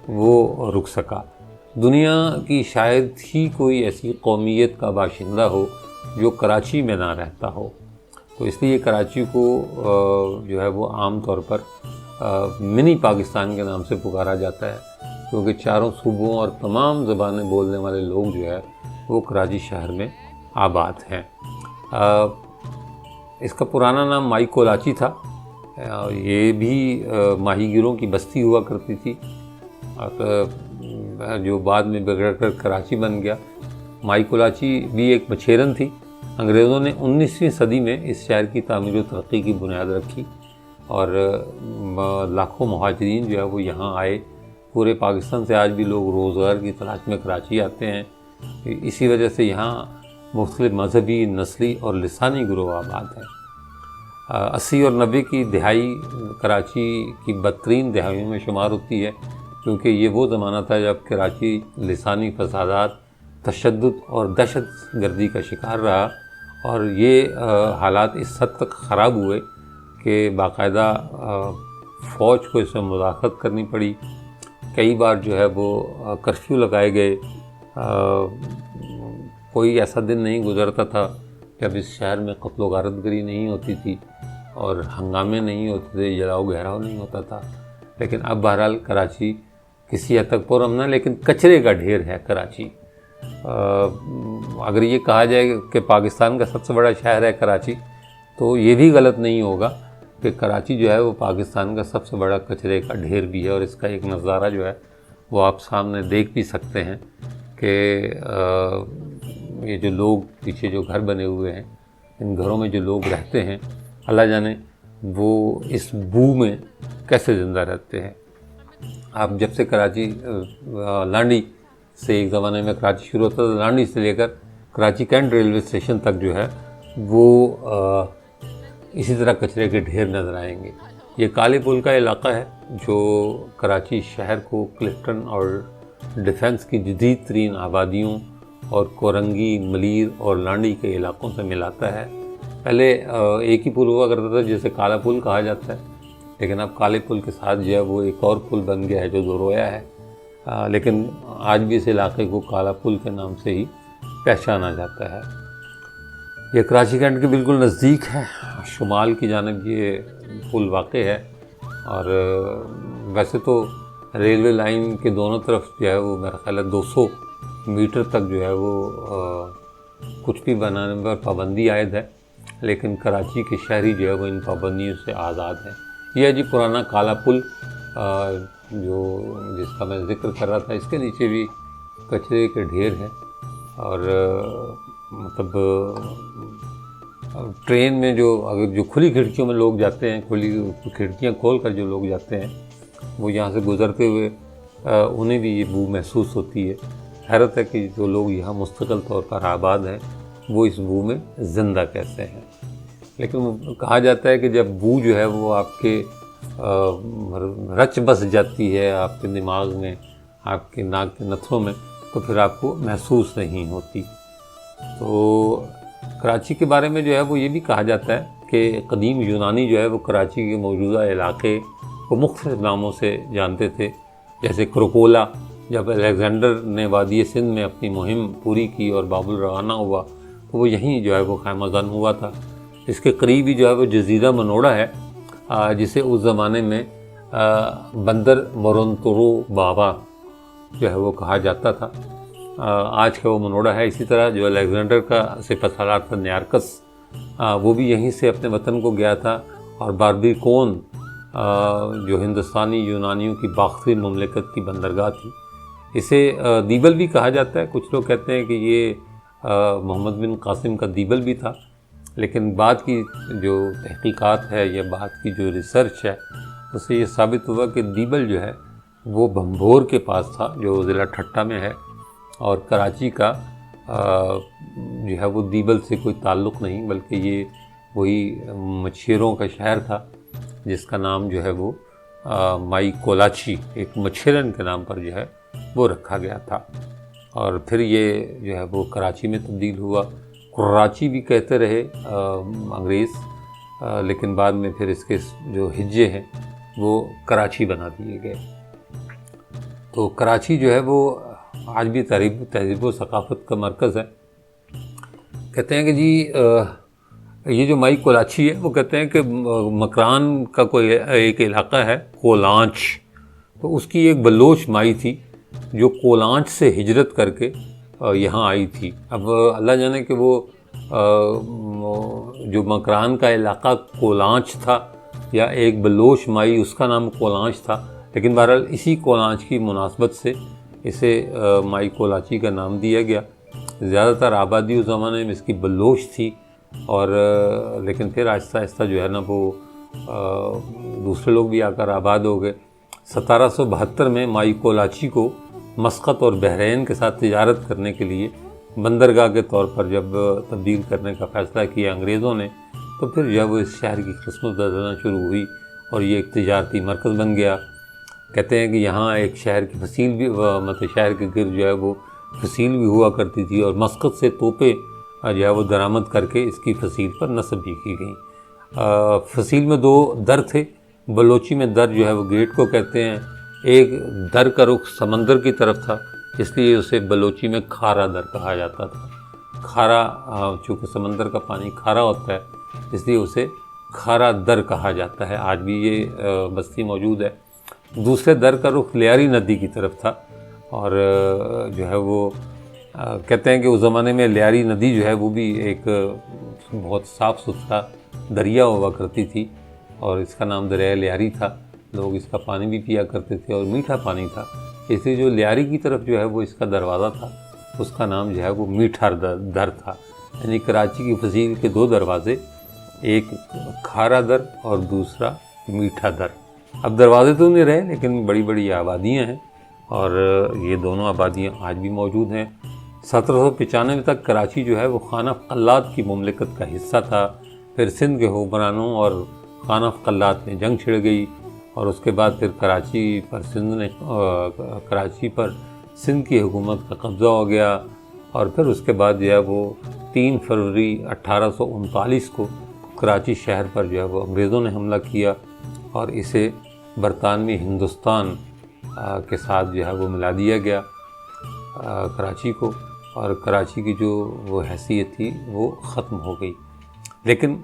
وہ رک سکا۔ دنیا کی شاید ہی کوئی ایسی قومیت کا باشندہ ہو جو کراچی میں نہ رہتا ہو، تو اس لیے کراچی کو جو ہے وہ عام طور پر منی پاکستان کے نام سے پکارا جاتا ہے، کیونکہ چاروں صوبوں اور تمام زبانیں بولنے والے لوگ جو ہے وہ کراچی شہر میں آباد ہیں۔ اس کا پرانا نام مائی کولاچی تھا، یہ بھی ماہی گیروں کی بستی ہوا کرتی تھی، جو بعد میں بگڑ کر کراچی بن گیا۔ مائی کولاچی بھی ایک مچھیرن تھی۔ انگریزوں نے 19ویں صدی میں اس شہر کی تعمیر و ترقی کی بنیاد رکھی اور لاکھوں مہاجرین جو ہے وہ یہاں آئے۔ پورے پاکستان سے آج بھی لوگ روزگار کی تلاش میں کراچی آتے ہیں۔ اسی وجہ سے یہاں مختلف مذہبی، نسلی اور لسانی گروہ آباد ہیں۔ 80 اور 90 کی دہائی کراچی کی بدترین دہائیوں میں شمار ہوتی ہے، کیونکہ یہ وہ زمانہ تھا جب کراچی لسانی فسادات، تشدد اور دہشت گردی کا شکار رہا، اور یہ حالات اس حد تک خراب ہوئے کہ باقاعدہ فوج کو اس میں مداخلت کرنی پڑی۔ کئی بار جو ہے وہ کرفیو لگائے گئے۔ کوئی ایسا دن نہیں گزرتا تھا جب اس شہر میں قتل و غارت گری نہیں ہوتی تھی اور ہنگامے نہیں ہوتے تھے، جلاؤ گھیراؤ نہیں ہوتا تھا۔ لیکن اب بہرحال کراچی کسی حد تک پرامن، لیکن کچرے کا ڈھیر ہے کراچی۔ اگر یہ کہا جائے کہ پاکستان کا سب سے بڑا شہر ہے کراچی، تو یہ بھی غلط نہیں ہوگا کہ کراچی جو ہے وہ پاکستان کا سب سے بڑا کچرے کا ڈھیر بھی ہے، اور اس کا ایک نظارہ جو ہے وہ آپ سامنے دیکھ بھی سکتے ہیں کہ یہ جو لوگ پیچھے جو گھر بنے ہوئے ہیں، ان گھروں میں جو لوگ رہتے ہیں، اللہ جانے وہ اس بو میں کیسے زندہ رہتے ہیں۔ آپ جب سے کراچی لانڈی سے، ایک زمانے میں کراچی شروع ہوتا تھا، لانڈی سے لے کر کراچی کینٹ ریلوے اسٹیشن تک جو ہے وہ اسی طرح کچرے کے ڈھیر نظر آئیں گے۔ یہ کالے پل کا علاقہ ہے جو کراچی شہر کو کلفٹن اور ڈیفنس کی جدید ترین آبادیوں اور کورنگی، ملیر اور لانڈی کے علاقوں سے ملاتا ہے۔ پہلے ایک ہی پل ہوا کرتا تھا جسے کالا پل کہا جاتا ہے، لیکن اب کالے پل کے ساتھ جو ہے وہ ایک اور پل بن گیا ہے جو دو رویا ہے، لیکن آج بھی اس علاقے کو کالا پل کے نام سے ہی پہچانا جاتا ہے۔ یہ کراچی کینٹ کے بالکل نزدیک ہے، شمال کی جانب یہ پل واقع ہے، اور ویسے تو ریلوے لائن کے دونوں طرف جو ہے وہ میرا خیال ہے 200 میٹر تک جو ہے وہ کچھ بھی بنانے پر پابندی عائد ہے، لیکن کراچی کے شہری جو ہے وہ ان پابندیوں سے آزاد ہیں۔ یہ ہے جی پرانا کالا پل جو جس کا میں ذکر کر رہا تھا، اس کے نیچے بھی کچرے کے ڈھیر ہیں، اور مطلب ٹرین میں جو کھلی کھڑکیوں میں لوگ جاتے ہیں، کھلی کھڑکیاں کھول کر جو لوگ جاتے ہیں، وہ یہاں سے گزرتے ہوئے انہیں بھی یہ بو محسوس ہوتی ہے۔ حیرت ہے کہ جو لوگ یہاں مستقل طور پر آباد ہیں وہ اس بو میں زندہ کیسے ہیں۔ لیکن کہا جاتا ہے کہ جب بو جو ہے وہ آپ کے رچ بس جاتی ہے آپ کے دماغ میں، آپ کے ناک کے نتھوں میں، تو پھر آپ کو محسوس نہیں ہوتی۔ تو کراچی کے بارے میں جو ہے وہ یہ بھی کہا جاتا ہے کہ قدیم یونانی جو ہے وہ کراچی کے موجودہ علاقے کو مختلف ناموں سے جانتے تھے، جیسے کروکولا، جب الیگزینڈر نے وادی سندھ میں اپنی مہم پوری کی اور بابل روانہ ہوا تو وہ یہیں جو ہے وہ خیمہ زن ہوا تھا۔ اس کے قریب ہی جو ہے وہ جزیرہ منوڑا ہے، جسے اس زمانے میں بندر مورونتورو بابا جو ہے وہ کہا جاتا تھا۔ آج کا وہ منوڑا ہے۔ اسی طرح جو الیگزینڈر کا سپہ سالار تھا نیارکس، وہ بھی یہیں سے اپنے وطن کو گیا تھا، اور باربیکون جو ہندوستانی یونانیوں کی باختری مملکت کی بندرگاہ تھی۔ اسے دیبل بھی کہا جاتا ہے۔ کچھ لوگ کہتے ہیں کہ یہ محمد بن قاسم کا دیبل بھی تھا، لیکن بعد کی جو تحقیقات ہے یا بعد کی جو ریسرچ ہے اس سے یہ ثابت ہوا کہ دیبل جو ہے وہ بھمبور کے پاس تھا، جو ضلع ٹھٹہ میں ہے، اور کراچی کا جو ہے وہ دیبل سے کوئی تعلق نہیں، بلکہ یہ وہی مچھیروں کا شہر تھا جس کا نام جو ہے وہ مائی کولاچی، ایک مچھرن کے نام پر جو ہے وہ رکھا گیا تھا، اور پھر یہ جو ہے وہ کراچی میں تبدیل ہوا۔ کراچی بھی کہتے رہے انگریز، لیکن بعد میں پھر اس کے جو ہجے ہیں وہ کراچی بنا دیے گئے۔ تو کراچی جو ہے وہ آج بھی تہذیب و ثقافت کا مرکز ہے۔ کہتے ہیں کہ جی یہ جو مائی کولاچی ہے وہ کہتے ہیں کہ مکران کا کوئی ایک علاقہ ہے کولانچ، تو اس کی ایک بلوچ مائی تھی جو کولانچ سے ہجرت کر کے یہاں آئی تھی۔ اب اللہ جانے کہ وہ جو مکران کا علاقہ کولانچ تھا یا ایک بلوچ مائی اس کا نام کولانچ تھا، لیکن بہرحال اسی کولانچ کی مناسبت سے اسے مائی کولاچی کا نام دیا گیا۔ زیادہ تر آبادی اس زمانے میں اس کی بلوچ تھی، اور لیکن پھر آہستہ آہستہ جو ہے نا وہ دوسرے لوگ بھی آ کر آباد ہو گئے۔ 1772 میں مائی کولاچی کو مسقط اور بحرین کے ساتھ تجارت کرنے کے لیے بندرگاہ کے طور پر جب تبدیل کرنے کا فیصلہ کیا انگریزوں نے، تو پھر جو ہے وہ اس شہر کی قسمت بدلنا شروع ہوئی اور یہ ایک تجارتی مرکز بن گیا۔ کہتے ہیں کہ یہاں ایک شہر کی فصیل بھی مطلب شہر کے گرد جو ہے وہ فصیل بھی ہوا کرتی تھی، اور مسقط سے توپیں جو ہے وہ درآمد کر کے اس کی فصیل پر نصب بھی کی گئیں۔ فصیل میں 2 در تھے۔ بلوچی میں در جو ہے وہ گیٹ کو کہتے ہیں، ایک در کا رخ سمندر کی طرف تھا، اس لیے اسے بلوچی میں کھارا در کہا جاتا تھا۔ کھارا چونکہ سمندر کا پانی کھارا ہوتا ہے اس لیے اسے کھارا در کہا جاتا ہے۔ آج بھی یہ بستی موجود ہے۔ دوسرے در کا رخ لیاری ندی کی طرف تھا، اور جو ہے وہ کہتے ہیں کہ اس زمانے میں لیاری ندی جو ہے وہ بھی ایک بہت صاف ستھرا دریا ہوا کرتی تھی، اور اس کا نام دریائے لیاری تھا۔ لوگ اس کا پانی بھی پیا کرتے تھے اور میٹھا پانی تھا، اس لیے جو لیاری کی طرف جو ہے وہ اس کا دروازہ تھا، اس کا نام جو ہے وہ میٹھا در تھا۔ یعنی کراچی کی فصیل کے 2 دروازے، ایک کھارا در اور دوسرا میٹھا در۔ اب دروازے تو نہیں رہے لیکن بڑی بڑی آبادیاں ہیں، اور یہ دونوں آبادیاں آج بھی موجود ہیں۔ 1795 تک کراچی جو ہے وہ خانہ قلات کی مملکت کا حصہ تھا۔ پھر سندھ کے حکمرانوں اور خانہ قلات میں جنگ چھڑ گئی، اور اس کے بعد پھر کراچی پر سندھ کی حکومت کا قبضہ ہو گیا، اور پھر اس کے بعد جو ہے وہ 3 فروری 1839 کو کراچی شہر پر جو ہے وہ انگریزوں نے حملہ کیا، اور اسے برطانوی ہندوستان کے ساتھ جو ہے وہ ملا دیا گیا کراچی کو، اور کراچی کی جو وہ حیثیت تھی وہ ختم ہو گئی۔ لیکن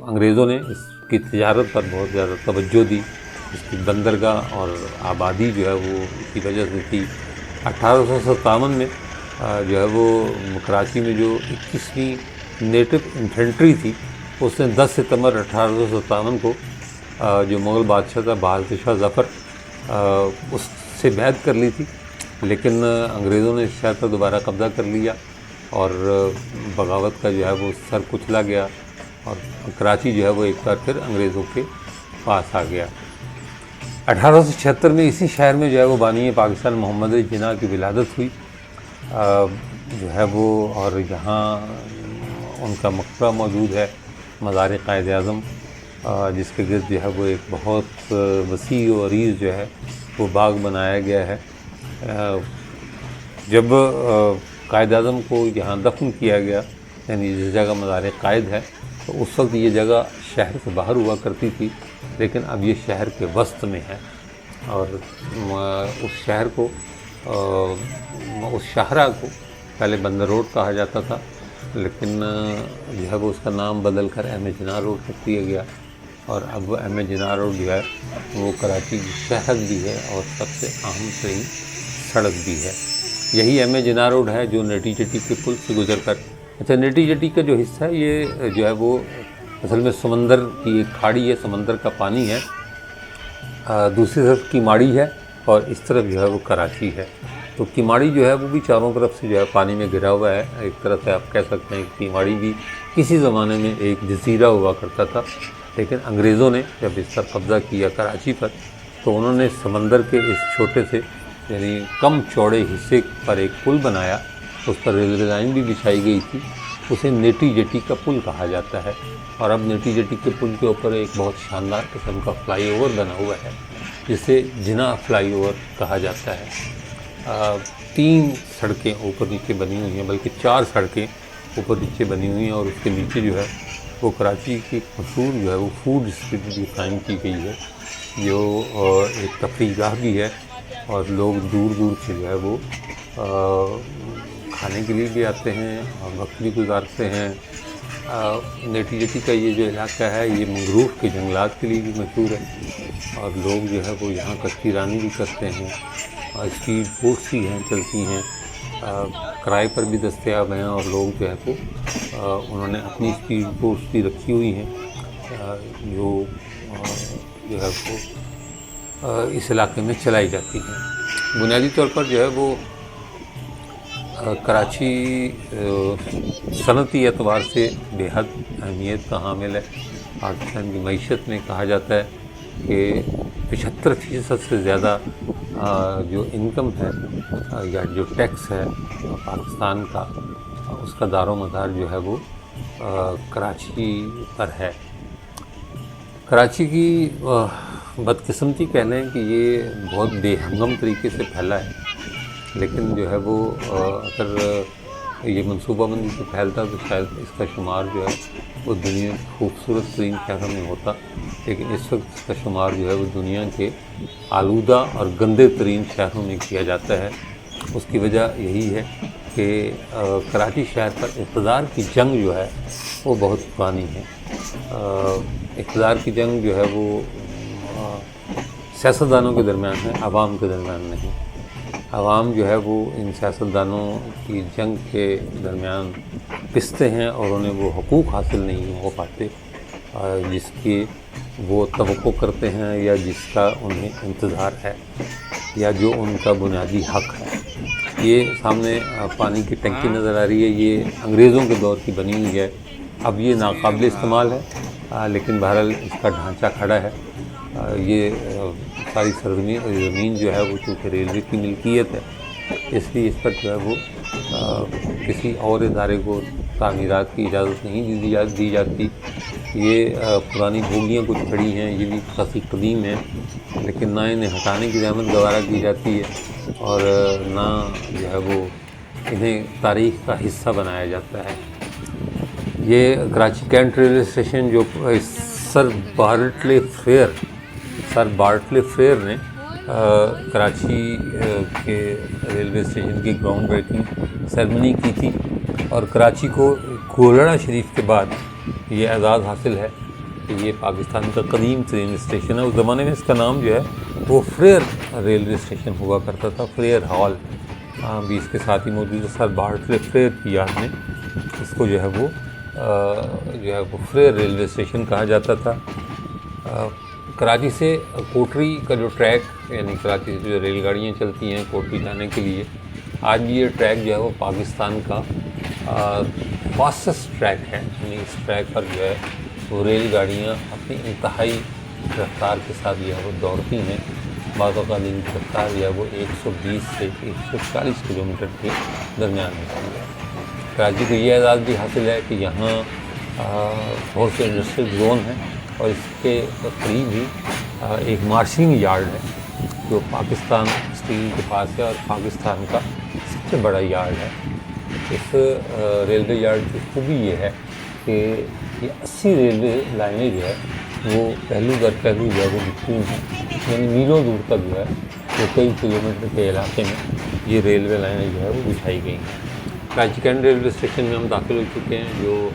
انگریزوں نے اس کی تجارت پر بہت زیادہ توجہ دی، اس کی بندرگاہ اور آبادی جو ہے وہ اسی وجہ سے تھی۔ 1857 میں جو ہے وہ کراچی میں جو 21ویں نیٹو انفینٹری تھی اس نے 10 ستمبر 1857 کو جو مغل بادشاہ تھا بہادر شاہ ظفر اس سے بیعت کر لی تھی، لیکن انگریزوں نے اس شہر پر دوبارہ قبضہ کر لیا، اور بغاوت کا جو ہے وہ سر کچلا گیا، اور کراچی جو ہے وہ ایک بار پھر انگریزوں کے پاس آ گیا۔ 1876 میں اسی شہر میں جو ہے وہ بانی پاکستان محمد علی جناح کی ولادت ہوئی جو ہے وہ، اور یہاں ان کا مقبرہ موجود ہے، مزار قائد اعظم، جس کے گرد جو ہے وہ ایک بہت وسیع و عریض جو ہے وہ باغ بنایا گیا ہے۔ جب قائد اعظم کو یہاں دفن کیا گیا، یعنی جس جگہ مزار قائد ہے، تو اس وقت یہ جگہ شہر سے باہر ہوا کرتی تھی، لیکن اب یہ شہر کے وسط میں ہے، اور اس شہر کو اس شاہراہ کو پہلے بندر روڈ کہا جاتا تھا، لیکن جو ہے وہ اس کا نام بدل کر احمد جناح روڈ رکھ دیا گیا، اور اب احمد جناح روڈ جو ہے وہ کراچی کی شہر بھی ہے اور سب سے اہم ترین سڑک بھی ہے۔ یہی احمد جناح روڈ ہے جو نیٹی جٹی کے پل سے گزر کر، اچھا نیٹی جٹی کا جو حصہ ہے یہ جو ہے وہ اصل میں سمندر کی ایک کھاڑی ہے، سمندر کا پانی ہے، دوسری طرف کیماڑی ہے اور اس طرف جو ہے وہ کراچی ہے۔ تو کیماڑی جو ہے وہ بھی چاروں طرف سے جو ہے پانی میں گھرا ہوا ہے، ایک طرح سے آپ کہہ سکتے ہیں کہ کیماڑی بھی کسی زمانے میں ایک جزیرہ ہوا کرتا تھا، لیکن انگریزوں نے جب اس پر قبضہ کیا کراچی پر، تو انہوں نے سمندر کے اس چھوٹے سے یعنی کم چوڑے حصے پر ایک پل بنایا، اس پر ریلوے لائن بھی بچھائی گئی تھی، اسے نیٹی جٹی کا پل کہا جاتا ہے، اور اب نیٹی جٹی کے پل کے اوپر ایک بہت شاندار قسم کا فلائی اوور بنا ہوا ہے جسے جناح فلائی اوور کہا جاتا ہے۔ 3 سڑکیں اوپر نیچے بنی ہوئی ہیں، بلکہ 4 سڑکیں اوپر نیچے بنی ہوئی ہیں، اور اس کے نیچے جو ہے وہ کراچی کی مشہور جو ہے وہ فوڈ اسٹریٹ بھی قائم کی گئی ہے، جو ایک تفریح گاہ بھی ہے، اور لوگ دور دور سے جو ہے وہ کھانے کے لیے بھی آتے ہیں اور وقت بھی گزارتے ہیں۔ نیٹی جٹی کا یہ جو علاقہ ہے یہ منگروف کے جنگلات کے لیے بھی مشہور ہے، اور لوگ جو ہے وہ یہاں کشتی رانی بھی کرتے ہیں، اور اسپیڈ بوٹس بھی ہیں چلتی ہیں، کرائے پر بھی دستیاب ہیں، اور لوگ جو ہے وہ انہوں نے اپنی اسپیڈ بوٹس بھی رکھی ہوئی ہیں جو ہے وہ اس علاقے میں چلائی جاتی ہیں۔ بنیادی طور پر جو ہے وہ کراچی صنعتی اعتبار سے بے حد اہمیت کا حامل ہے۔ پاکستان کی معیشت میں کہا جاتا ہے کہ 75% سے زیادہ جو انکم ہے یا جو ٹیکس ہے پاکستان کا، اس کا دار و مدار جو ہے وہ کراچی پر ہے۔ کراچی کی بدقسمتی کہہ لیں کہ یہ بہت بے ہنگم طریقے سے پھیلا ہے، لیکن جو ہے وہ اگر یہ منصوبہ بندی سے پھیلتا تو شاید اس کا شمار جو ہے وہ دنیا کی خوبصورت ترین شہروں میں ہوتا، لیکن اس وقت اس کا شمار جو ہے وہ دنیا کے آلودہ اور گندے ترین شہروں میں کیا جاتا ہے۔ اس کی وجہ یہی ہے کہ کراچی شہر پر اقتدار کی جنگ جو ہے وہ بہت پرانی ہے۔ اقتدار کی جنگ جو ہے وہ سیاستدانوں کے درمیان ہے، عوام کے درمیان نہیں۔ عوام جو ہے وہ ان سیاستدانوں کی جنگ کے درمیان پستے ہیں، اور انہیں وہ حقوق حاصل نہیں ہو پاتے جس کی وہ توقع کرتے ہیں یا جس کا انہیں انتظار ہے یا جو ان کا بنیادی حق ہے۔ یہ سامنے پانی کی ٹنکی نظر آ رہی ہے، یہ انگریزوں کے دور کی بنی ہوئی ہے، اب یہ ناقابل استعمال ہے، لیکن بہرحال اس کا ڈھانچہ کھڑا ہے۔ یہ ساری زمین جو ہے وہ چونکہ ریلوے کی ملکیت ہے، اس لیے اس پر جو ہے وہ کسی اور ادارے کو تعمیرات کی اجازت نہیں دی جاتی۔ یہ پرانی بوگیاں کچھ کھڑی ہیں، یہ بھی خاصی قدیم ہیں، لیکن نہ انہیں ہٹانے کی زحمت گوارہ کی جاتی ہے اور نہ جو ہے وہ انہیں تاریخ کا حصہ بنایا جاتا ہے۔ یہ کراچی کینٹ ریلوے اسٹیشن جو سر بارٹلے فیئر نے کراچی کے ریلوے اسٹیشن کی گراؤنڈ بریکنگ سیرمنی کی تھی، اور کراچی کو گولڑا شریف کے بعد یہ اعزاز حاصل ہے کہ یہ پاکستان کا قدیم ترین اسٹیشن ہے۔ اس زمانے میں اس کا نام جو ہے وہ فریئر ریلوے اسٹیشن ہوا کرتا تھا، فریئر ہال بھی اس کے ساتھ ہی موجود ہے۔ سر بارٹلے فیئر کی یاد میں اس کو جو ہے وہ فریئر ریلوے اسٹیشن کہا جاتا تھا۔ کراچی سے کوٹری کا جو ٹریک، یعنی کراچی سے جو ریل گاڑیاں چلتی ہیں کوٹری جانے کے لیے، آج بھی یہ ٹریک جو ہے وہ پاکستان کا فاسٹسٹ ٹریک ہے، یعنی اس ٹریک پر جو ہے وہ ریل گاڑیاں اپنی انتہائی رفتار کے ساتھ جو ہے وہ دوڑتی ہیں۔ بعض اوقات ان کی رفتار جو ہے وہ 120 سے 140 کلومیٹر کے درمیان ہوتی ہے۔ کراچی کو یہ اعزاز بھی حاصل ہے کہ یہاں بہت سے انڈسٹریل زون ہیں، اور اس کے قریب ہی ایک مارشنگ یارڈ ہے جو پاکستان اسٹیل کے پاس ہے، اور پاکستان کا سب سے بڑا یارڈ ہے۔ اس ریلوے یارڈ کی خوبی یہ ہے کہ یہ 80 ریلوے لائنیں جو ہے وہ پہلو در پہلو جو ہے وہ بکھری ہیں، یعنی میلوں دور تک جو ہے وہ کئی کلومیٹر کے علاقے میں یہ ریلوے لائنیں جو ہے وہ بچھائی گئی ہیں۔ کراچی کینٹ ریلوے اسٹیشن میں ہم داخل ہو چکے ہیں، جو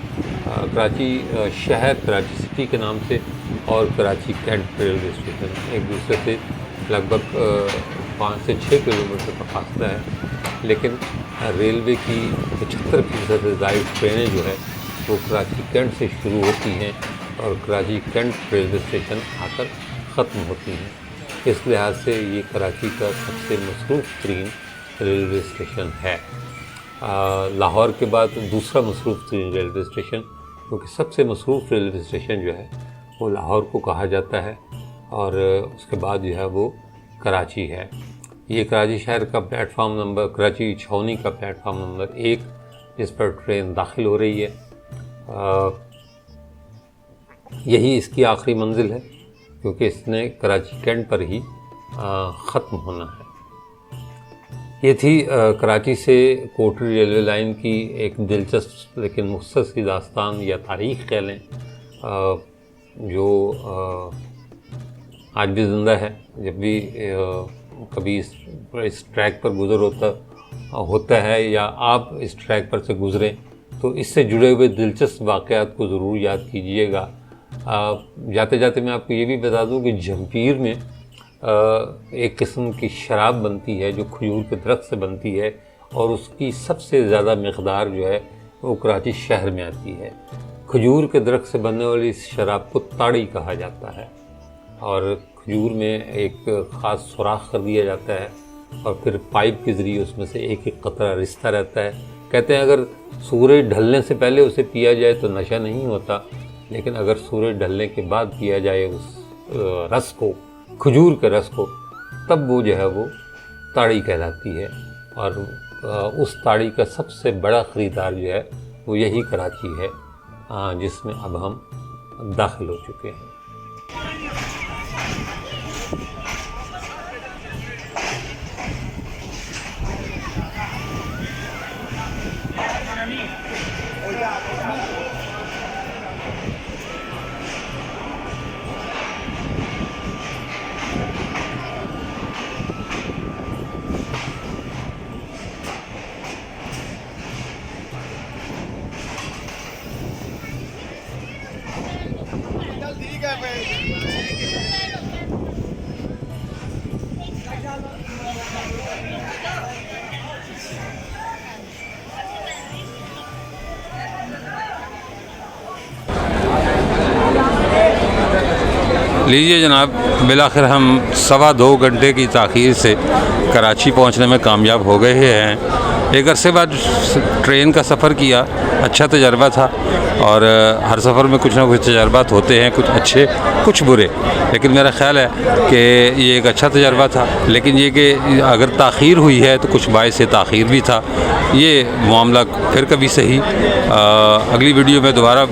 کراچی شہر کراچی سٹی کے نام سے اور کراچی کینٹ ریلوے اسٹیشن ایک دوسرے سے لگ بھگ 5 سے 6 کلومیٹر کا فاصلہ ہے، لیکن ریلوے کی 75% سے زائد ٹرینیں جو ہے وہ کراچی کینٹ سے شروع ہوتی ہیں اور کراچی کینٹ ریلوے اسٹیشن آ کر ختم ہوتی ہیں۔ اس لحاظ سے یہ کراچی کا سب سے مصروف ترین ریلوے اسٹیشن ہے۔ لاہور کے بعد دوسرا مصروف ترین ریلوے اسٹیشن، کیونکہ سب سے مصروف ریلوے اسٹیشن جو ہے وہ لاہور کو کہا جاتا ہے، اور اس کے بعد جو ہے وہ کراچی ہے۔ یہ کراچی شہر کا پلیٹ فارم نمبر، کراچی چھاؤنی کا پلیٹ فارم نمبر 1 جس پر ٹرین داخل ہو رہی ہے، یہی اس کی آخری منزل ہے، کیونکہ اس نے کراچی کینٹ پر ہی ختم ہونا ہے۔ یہ تھی کراچی سے کوٹری ریلوے لائن کی ایک دلچسپ لیکن مختصر سی داستان یا تاریخ کہہ لیں، جو آج بھی زندہ ہے۔ جب بھی کبھی اس ٹریک پر گزر ہوتا ہے یا آپ اس ٹریک پر سے گزریں تو اس سے جڑے ہوئے دلچسپ واقعات کو ضرور یاد کیجئے گا۔ جاتے جاتے میں آپ کو یہ بھی بتا دوں کہ جھمپیر میں ایک قسم کی شراب بنتی ہے جو کھجور کے درخت سے بنتی ہے، اور اس کی سب سے زیادہ مقدار جو ہے وہ کراچی شہر میں آتی ہے۔ کھجور کے درخت سے بننے والی اس شراب کو تاڑی کہا جاتا ہے، اور کھجور میں ایک خاص سوراخ کر دیا جاتا ہے اور پھر پائپ کے ذریعے اس میں سے ایک ایک قطرہ رستا رہتا ہے۔ کہتے ہیں اگر سورج ڈھلنے سے پہلے اسے پیا جائے تو نشہ نہیں ہوتا، لیکن اگر سورج ڈھلنے کے بعد پیا جائے اس رس کو، کھجور کے رس کو، تب وہ جو ہے وہ تاڑی کہلاتی ہے، اور اس تاڑی کا سب سے بڑا خریدار جو ہے وہ یہی کراچی ہے، جس میں اب ہم داخل ہو چکے ہیں۔ لیجیے جناب، بالآخر ہم 2.25 گھنٹے کی تاخیر سے کراچی پہنچنے میں کامیاب ہو گئے ہیں۔ ایک عرصے بعد ٹرین کا سفر کیا، اچھا تجربہ تھا، اور ہر سفر میں کچھ نہ کچھ تجربات ہوتے ہیں، کچھ اچھے کچھ برے، لیکن میرا خیال ہے کہ یہ ایک اچھا تجربہ تھا۔ لیکن یہ کہ اگر تاخیر ہوئی ہے تو کچھ باعث تاخیر بھی تھا، یہ معاملہ پھر کبھی صحیح۔ اگلی ویڈیو میں دوبارہ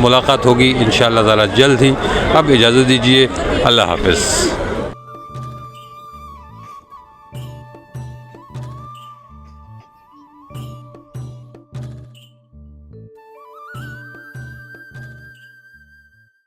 ملاقات ہوگی انشاءاللہ تعالی جلد ہی۔ اب اجازت دیجیے، اللہ حافظ۔